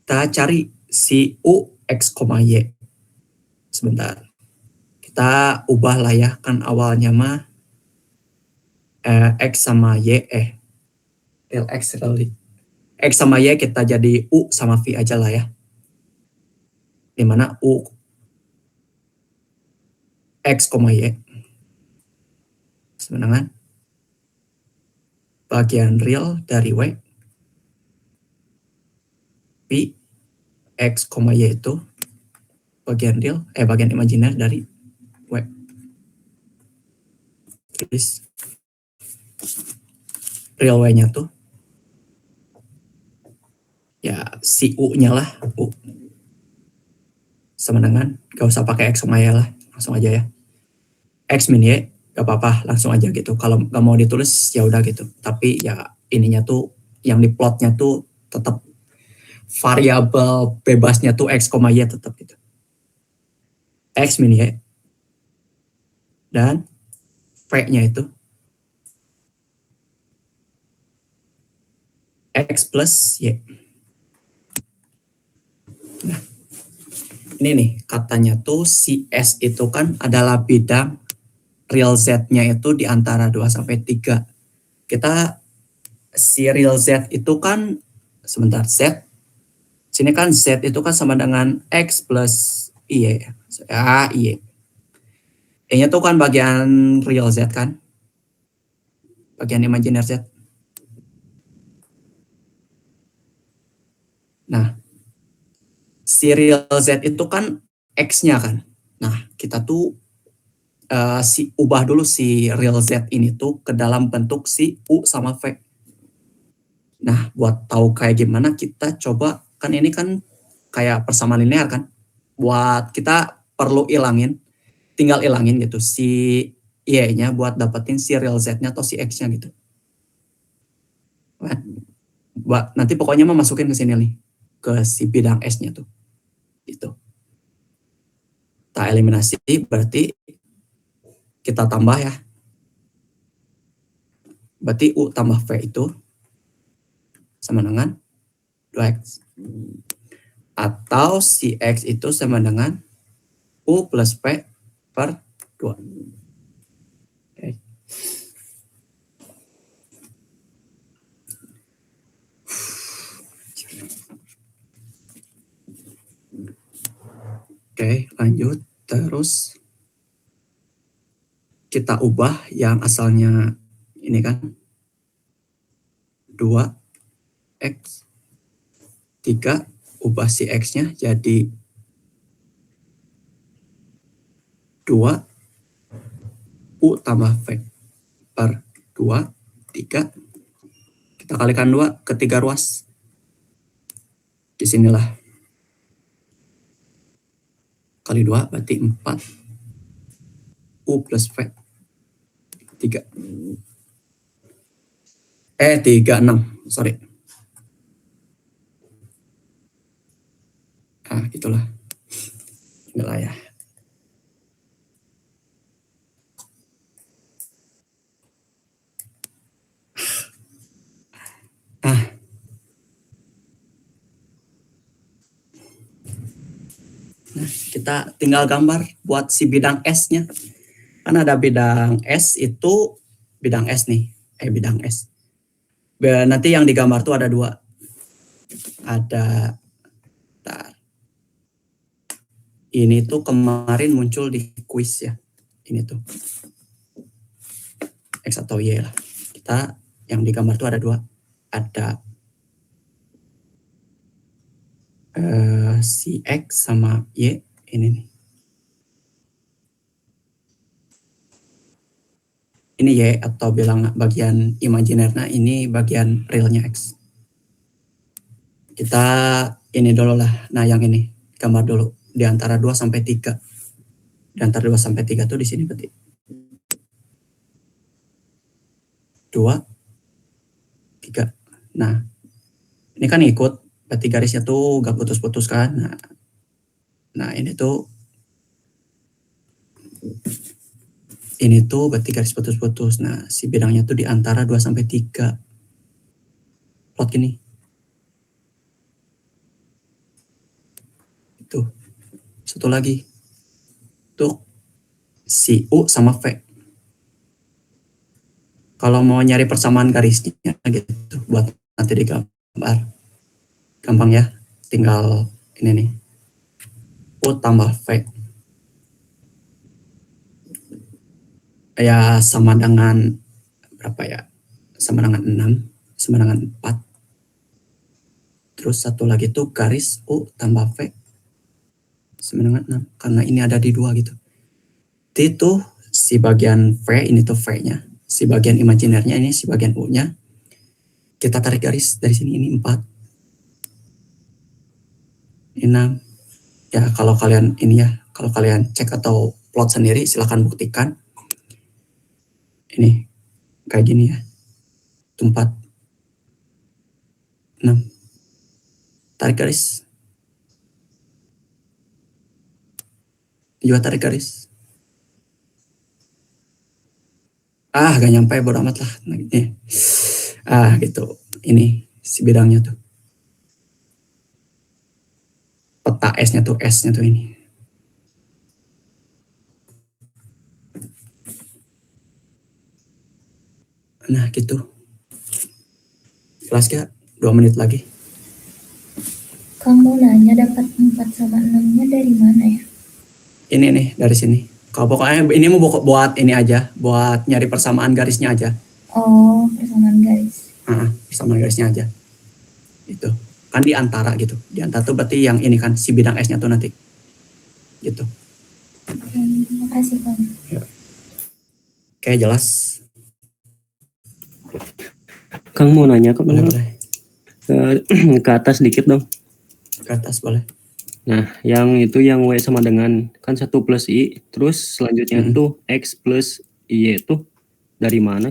Kita cari si U, X, Y. Sebentar. Kita ubah lah ya, kan awalnya mah X sama Y, real X real X sama Y kita jadi U sama V aja lah ya. Dimana U X, Y sama dengan bagian real dari W V X, Y itu bagian real, bagian imajiner dari W. Tulis real W-nya tuh ya si U-nya lah, U sama dengan, gak usah pakai X sama Y lah, langsung aja ya. X min Y, gak apa-apa, langsung aja gitu. Kalau gak mau ditulis ya udah gitu. Tapi ya ininya tuh, yang di plotnya tuh tetap variabel bebasnya tuh X, Y tetap gitu. X min Y. Dan V-nya itu X plus Y. ini nih katanya tuh si S itu kan adalah bidang real Z-nya itu di antara 2 sampai 3. Kita si real Z itu kan sebentar Z. Sini kan Z itu kan sama dengan X plus Y. Y. E-nya tuh kan bagian real Z kan. Bagian imajiner Z. Nah, si real Z itu kan X-nya kan. Nah, kita tuh ubah dulu si real Z ini tuh ke dalam bentuk si U sama V. Nah, buat tahu kayak gimana kita coba, kan ini kan kayak persamaan linear kan. Buat kita perlu tinggal ilangin gitu si Y-nya buat dapetin si real Z-nya atau si X-nya gitu. Nanti pokoknya mau masukin ke sini nih, ke si bidang S-nya tuh. Gitu. Kita eliminasi, berarti kita tambah ya. Berarti U tambah V itu sama dengan 2X. Atau si X itu sama dengan U plus P per 2. Okay. Oke, lanjut. Terus kita ubah yang asalnya ini kan 2X 3, ubah si X-nya jadi 2 U tambah V per 2, 3. Kita kalikan 2 ke 3 ruas. Di sinilah. Kali 2 berarti 4. U plus V. 3. 36. Sorry. Nah, itulah. Inilah ya. Nah, kita tinggal gambar buat si bidang S-nya. Kan ada bidang S itu, bidang S nih. Bidang S. Nanti yang digambar tuh ada 2. Ada, ini tuh kemarin muncul di kuis ya. Ini tuh. X atau Y lah. Kita yang digambar tuh ada 2. Ada si X sama Y ini nih. Ini Y atau bilang bagian imajinernya, ini bagian realnya X. Kita ini dulu lah. Nah, yang ini gambar dulu di antara 2 sampai 3. Di antara 2 sampai 3 tuh di sini berarti 2 3. Nah, ini kan ikut, berarti garisnya tuh gak putus-putus kan. Nah, ini tuh berarti garis putus-putus. Nah, si bidangnya tuh di antara 2 sampai 3. Plot gini. Itu. Satu lagi. Tuh si U sama V. Kalau mau nyari persamaan garisnya gitu buat nanti digambar. Gampang ya. Tinggal ini nih. U tambah V. Ya sama dengan berapa ya? Sama dengan 6, sama dengan 4. Terus satu lagi tuh garis U tambah V sama dengan 6. Karena ini ada di 2 gitu. Itu si bagian V, ini tuh V-nya. Si bagian imajinernya ini si bagian U-nya. Kita tarik garis dari sini, ini 4. Ini 6. Ya kalau kalian ini ya, kalau kalian cek atau plot sendiri silahkan buktikan. Ini kayak gini ya. 4, 6. Tarik garis. Juga tarik garis. Gak nyampe, bodo amat lah. Gitu. Ini si bidangnya tuh. kota S-nya tuh ini. Nah gitu. Jelas gak? 2 menit lagi. Kamu nanya dapat 4 sama 6-nya dari mana ya? Ini nih dari sini. Kalau pokoknya ini mau buat ini aja, buat nyari persamaan garisnya aja. Oh, persamaan garis. Persamaan garisnya aja. Itu kan di antara gitu. Di antara tuh berarti yang ini kan si bidang S-nya tuh nanti. Gitu. Makasih Kang. Oke, jelas. Kang mau nanya ke mana? Boleh. Ke atas dikit dong. Ke atas boleh. Nah, yang itu yang W sama dengan kan 1 plus I, terus selanjutnya tuh X plus Y itu dari mana?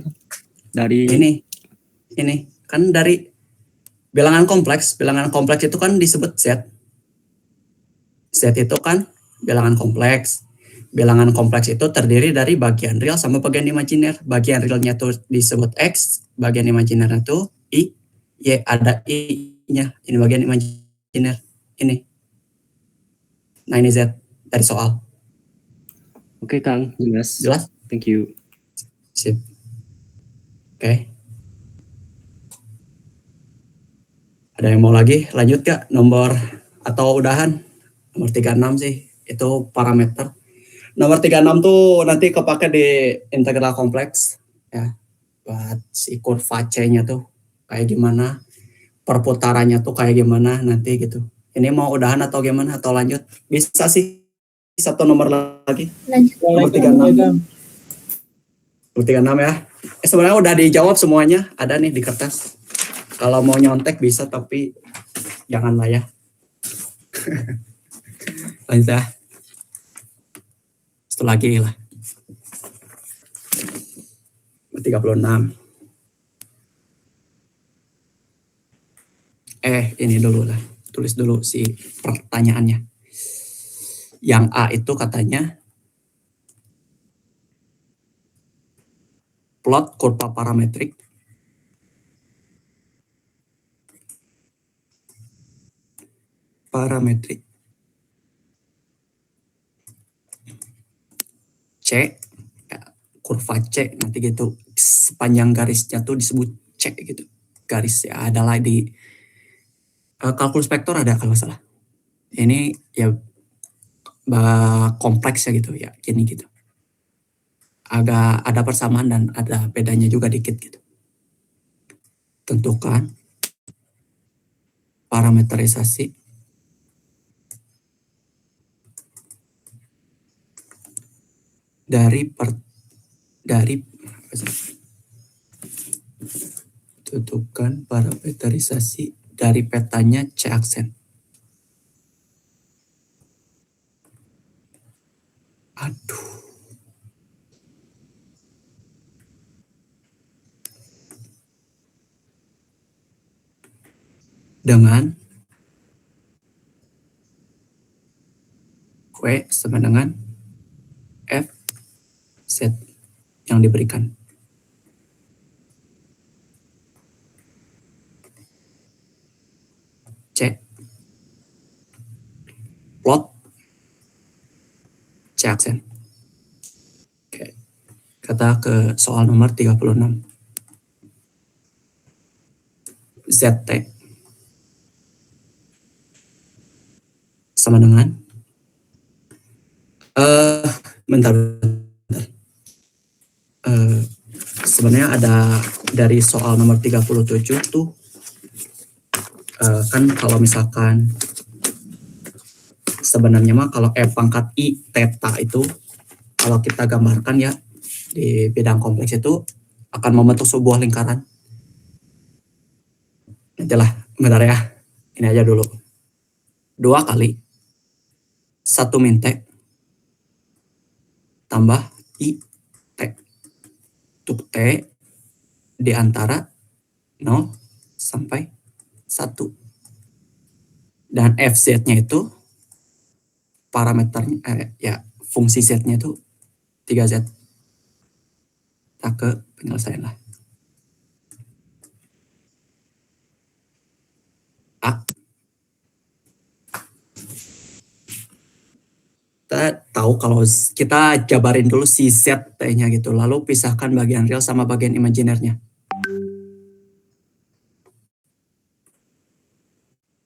Dari ini kan dari bilangan kompleks. Bilangan kompleks itu kan disebut Z. Z itu kan bilangan kompleks. Bilangan kompleks itu terdiri dari bagian real sama bagian imajiner. Bagian realnya tuh disebut X, bagian imajinernya tuh I, Y ada I-nya. Ini bagian imajiner. Ini. Nah ini Z dari soal. Oke Kang, jelas. Jelas? Thank you. Sip. Oke. Ada yang mau lagi? Lanjut gak? Nomor atau udahan? Nomor 36 sih. Itu parameter. Nomor 36 tuh nanti kepake di integral kompleks. Ya. Buat si kurva C-nya tuh kayak gimana. Perputarannya tuh kayak gimana nanti gitu. Ini mau udahan atau gimana? Atau lanjut? Bisa sih. Satu nomor lagi. Lanjut. Nomor 36. Nomor 36 ya. Sebenarnya udah dijawab semuanya. Ada nih di kertas. Kalau mau nyontek bisa, tapi janganlah ya. Lanjut ya. Satu lagi lah. 36. Ini dulu lah. Tulis dulu si pertanyaannya. Yang A itu katanya plot kurva parametrik C, ya, kurva C nanti gitu, sepanjang garisnya tuh disebut C gitu, garis ya adalah di kalkulus vektor ada kalau salah. Ini ya kompleks ya gitu ya, ini gitu. Agak ada persamaan dan ada bedanya juga dikit gitu. Tentukan parameterisasi tentukan parameterisasi dari petanya C aksen. Aduh. Dengan W sama dengan F Z yang diberikan. C. Plot C aksen. Oke. Kata ke soal nomor 36. ZT sama dengan bentar. Sebenarnya ada dari soal nomor 37 tuh kan kalau misalkan sebenarnya mah kalau F pangkat I theta itu kalau kita gambarkan ya di bidang kompleks itu akan membentuk sebuah lingkaran. Nantilah, bentar ya. Ini aja dulu. 2 kali 1 min T tambah I T. Untuk T di antara 0 sampai 1. Dan FZ-nya itu parameternya ya fungsi Z-nya itu 3Z. Kita ke penyelesaian lah. A tahu kalau kita jabarin dulu si Z T-nya gitu, lalu pisahkan bagian real sama bagian imajinernya.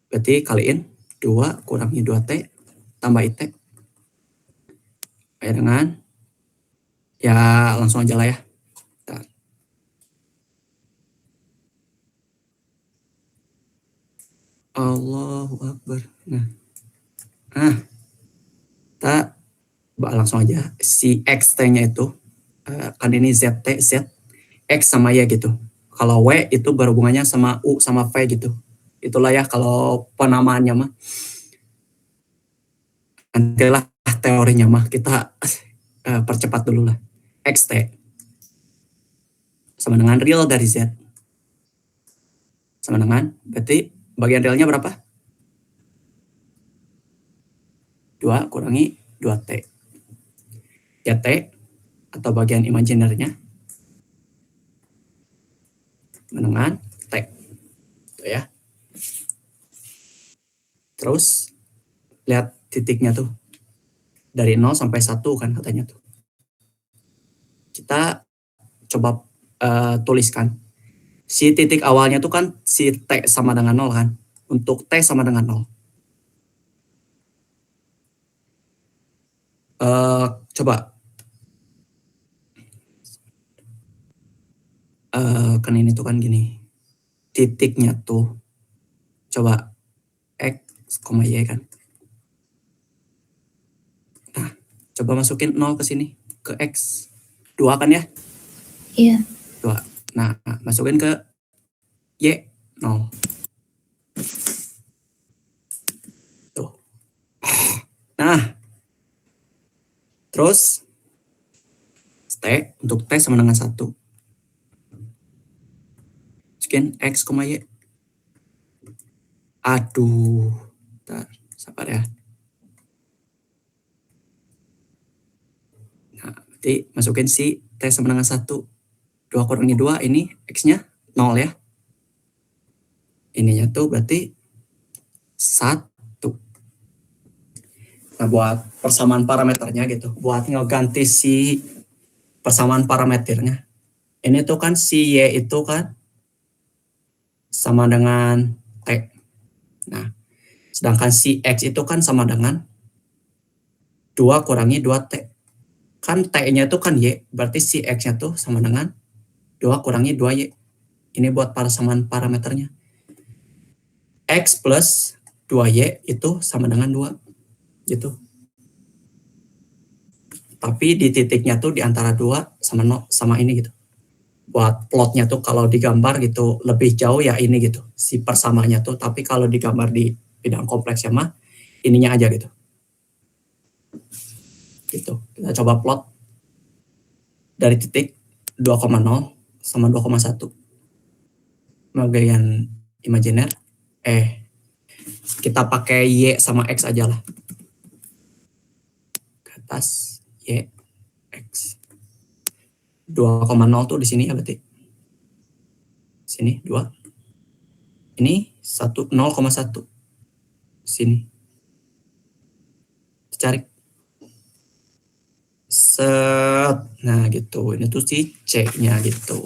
Berarti kaliin 2 kurangi 2T tambah IT. Kayak dengan, ya langsung aja lah ya. Bentar. Allahu Akbar. Nah, kita langsung aja. Si XT-nya itu, kan ini ZT, Z, X sama Y gitu. Kalau W itu berhubungannya sama U sama V gitu. Itulah ya kalau penamaannya mah. Nantilah teorinya mah kita percepat dulu lah. XT sama dengan real dari Z. Sama dengan, berarti bagian realnya berapa? 2 kurangi 2T. Ya T atau bagian imajinernya dengan T. Tuh ya. Terus lihat titiknya tuh. Dari 0 sampai 1 kan katanya tuh. Kita coba tuliskan. Si titik awalnya tuh kan si T sama dengan 0 kan. Untuk T sama dengan 0. Coba. Kan ini tuh kan gini. Titiknya tuh. Coba. X, Y kan. Nah, coba masukin 0 ke sini. Ke X. 2 kan ya? Iya. 2. Nah, masukin ke Y. 0. Tuh. Nah. Terus. T. Untuk T sama dengan 1. Masukin X, Y. Aduh. Bentar, sabar ya. Nah, berarti masukin si T sama dengan 1. 2 kurangi 2, ini X-nya 0 ya. Ininya tuh berarti 1. Nah, buat persamaan parameternya gitu. Buat ngeganti si persamaan parameternya. Ini tuh kan si Y itu kan sama dengan T. Nah, sedangkan si X itu kan sama dengan 2 kurangi 2T. Kan T-nya itu kan Y, berarti si X-nya tuh sama dengan 2 kurangi 2Y. Ini buat persamaan parameternya. X plus 2Y itu sama dengan 2. Gitu. Tapi di titiknya tuh di antara 2 sama 0, sama ini gitu. Buat plotnya tuh kalau digambar gitu lebih jauh ya ini gitu. Si persamaannya tuh, tapi kalau digambar di bidang kompleksnya mah ininya aja gitu. Gitu. Kita coba plot dari titik 2,0 sama 2,1. Bagian imajiner. Kita pakai Y sama X aja lah. Ke atas Y, X. 2,0 tuh di sini ya berarti. Sini 2. Ini 0,1. Sini. Cari. Set. Nah gitu. Ini tuh si C-nya gitu.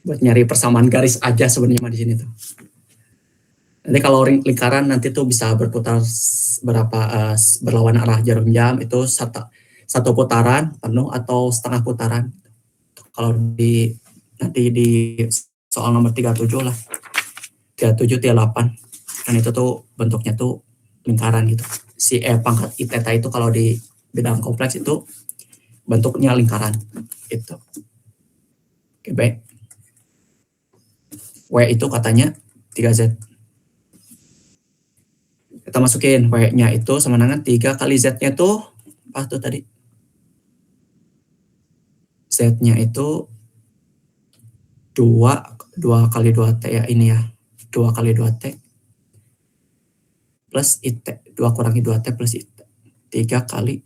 Buat nyari persamaan garis aja sebenarnya di sini tuh. Nanti kalau lingkaran nanti tuh bisa berputar berlawan arah jarum jam itu satu putaran penuh atau setengah putaran. Kalau nanti di soal nomor 37 lah. 37 38. Dan itu tuh bentuknya tuh lingkaran gitu. Si pangkat I theta itu kalau di bidang kompleks itu bentuknya lingkaran gitu. Oke, baik. W itu katanya 3Z. Kita masukin W-nya itu sama dengan 3 kali Z-nya itu apa tuh tadi? Z-nya itu 2 kali 2T ya ini ya. 2 kali 2T plus IT. 2 kurangi 2T plus IT. 3 kali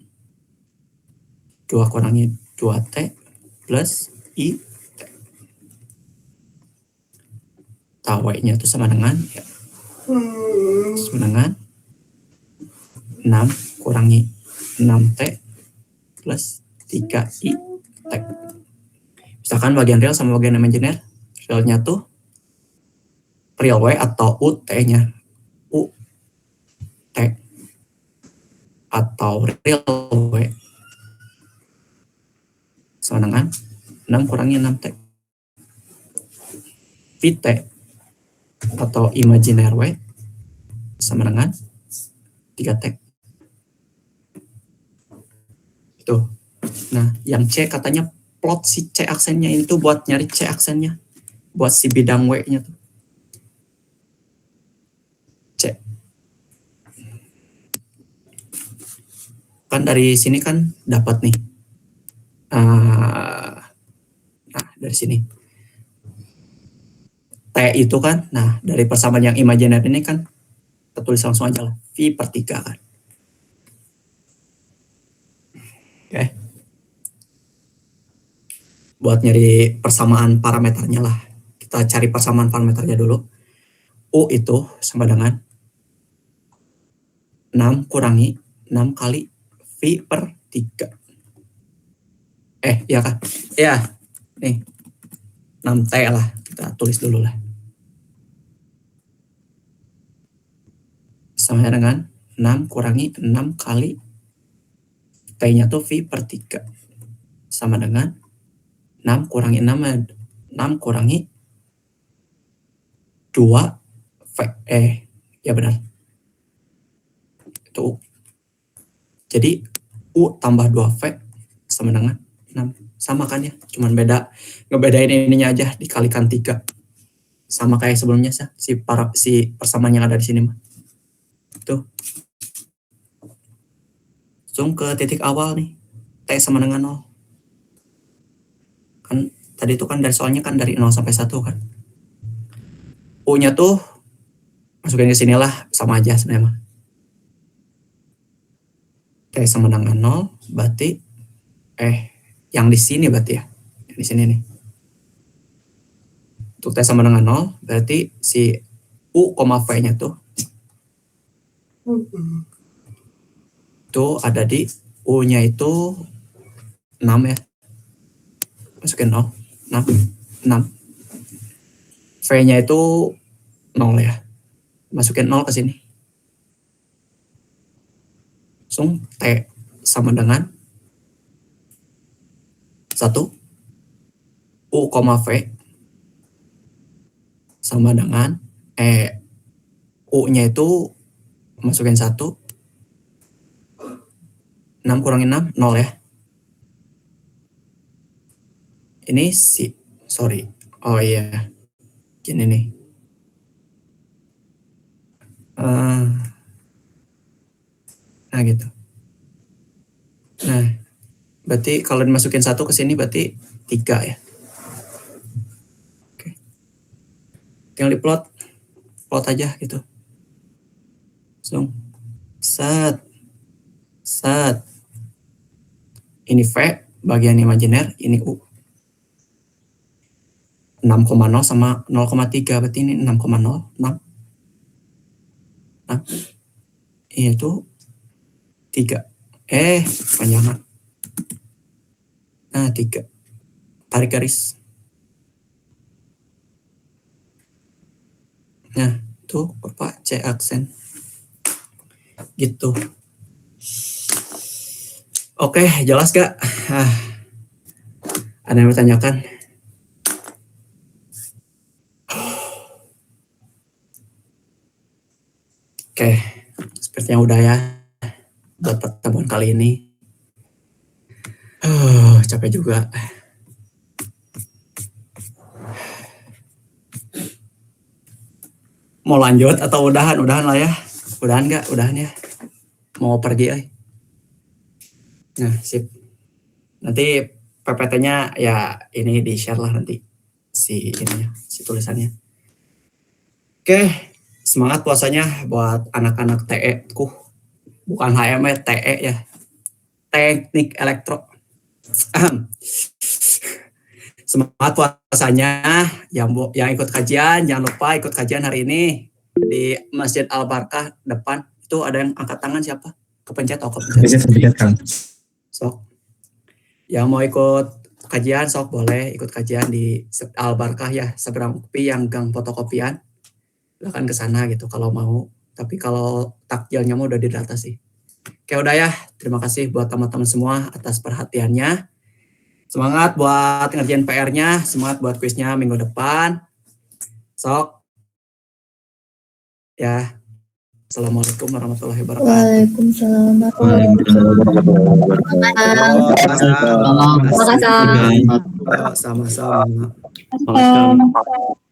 2 kurangi 2T plus IT. W-nya itu sama dengan ya, sama dengan 6 kurangi 6T plus 3I T. Misalkan bagian real sama bagian imajiner. Realnya tuh real W atau U T-nya. U T atau real W sama dengan 6 kurangi 6T. VT atau imajiner W sama dengan 3T. Tuh. Nah, yang C katanya plot si C aksennya itu buat nyari C aksennya. Buat si bidang W-nya tuh. C. Kan dari sini kan dapat nih. Nah, dari sini. T itu kan, nah dari persamaan yang imajiner ini kan, kita tulis langsung aja lah. V per 3 kan. Oke. Buat nyari persamaan parameternya lah. Kita cari persamaan parameternya dulu. U itu sama dengan 6 kurangi 6 kali V per 3. Ya kan? Ya. Nih. 6T lah. Kita tulis dulu lah. Sama dengan 6 kurangi 6 kali T-nya tuh V per 3. Sama dengan 6 kurangi 6 kurangi 2 V. Ya benar. Itu U. Jadi U tambah 2V sama dengan 6. Sama kan ya? Cuman beda. Ngebedain ininya aja dikalikan 3. Sama kayak sebelumnya si persamaan yang ada di sini mah. Tuh. Langsung ke titik awal nih. T sama dengan 0. Kan tadi itu kan dari soalnya kan dari 0 sampai 1 kan. U-nya tuh masukin ke sinilah sama aja sebenarnya. T sama dengan 0 berarti yang di sini berarti ya. Yang di sini nih. Untuk T sama dengan 0 berarti si U, V-nya tuh ada di U-nya itu 6 ya. Masukin 0. 6. V-nya itu 0 ya. Masukin 0 ke sini. Langsung T sama dengan 1 U, V sama dengan U-nya itu masukin 1 6 kurangi 6 0 ya. Ini sorry. Oh iya. Gini nih. Nah gitu. Nah, berarti kalau dimasukin 1 ke sini berarti 3 ya. Oke. Tinggal diplot. Plot aja gitu. Langsung. Set. Ini V, bagian imajiner, ini U. 6,0 sama 0,3, berarti ini 6,0, 6. Nah, ini tuh 3. Panjangan. Nah, 3. Tarik garis. Nah, tuh Bapak C aksen. Gitu. Oke, jelas gak? Ada yang bertanyakan? Oke, sepertinya udah ya buat pertemuan kali ini. Capek juga. Mau lanjut atau udahan? Udahan lah ya. Udahan gak? Udahan ya. Mau pergi Nah, sip. Nanti PPT-nya ya ini di-share lah nanti si tulisannya. Oke, semangat puasanya buat anak-anak TE ku. Bukan HME, TE ya. Teknik Elektro. Semangat puasanya yang ikut kajian, jangan lupa ikut kajian hari ini di Masjid Al Barkah depan. Itu ada yang angkat tangan siapa? Kepencet Pencet Kang. Sok. Yang mau ikut kajian sok boleh ikut kajian di Al-Barkah ya, seberang UPI yang gang fotokopian. Silakan ke sana gitu kalau mau. Tapi kalau takjilnya mah udah di data sih. Oke udah ya. Terima kasih buat teman-teman semua atas perhatiannya. Semangat buat ngerjain PR-nya, semangat buat kuisnya minggu depan. Sok. Ya. Assalamualaikum warahmatullahi wabarakatuh. Waalaikumsalam Sama-sama. Makasih.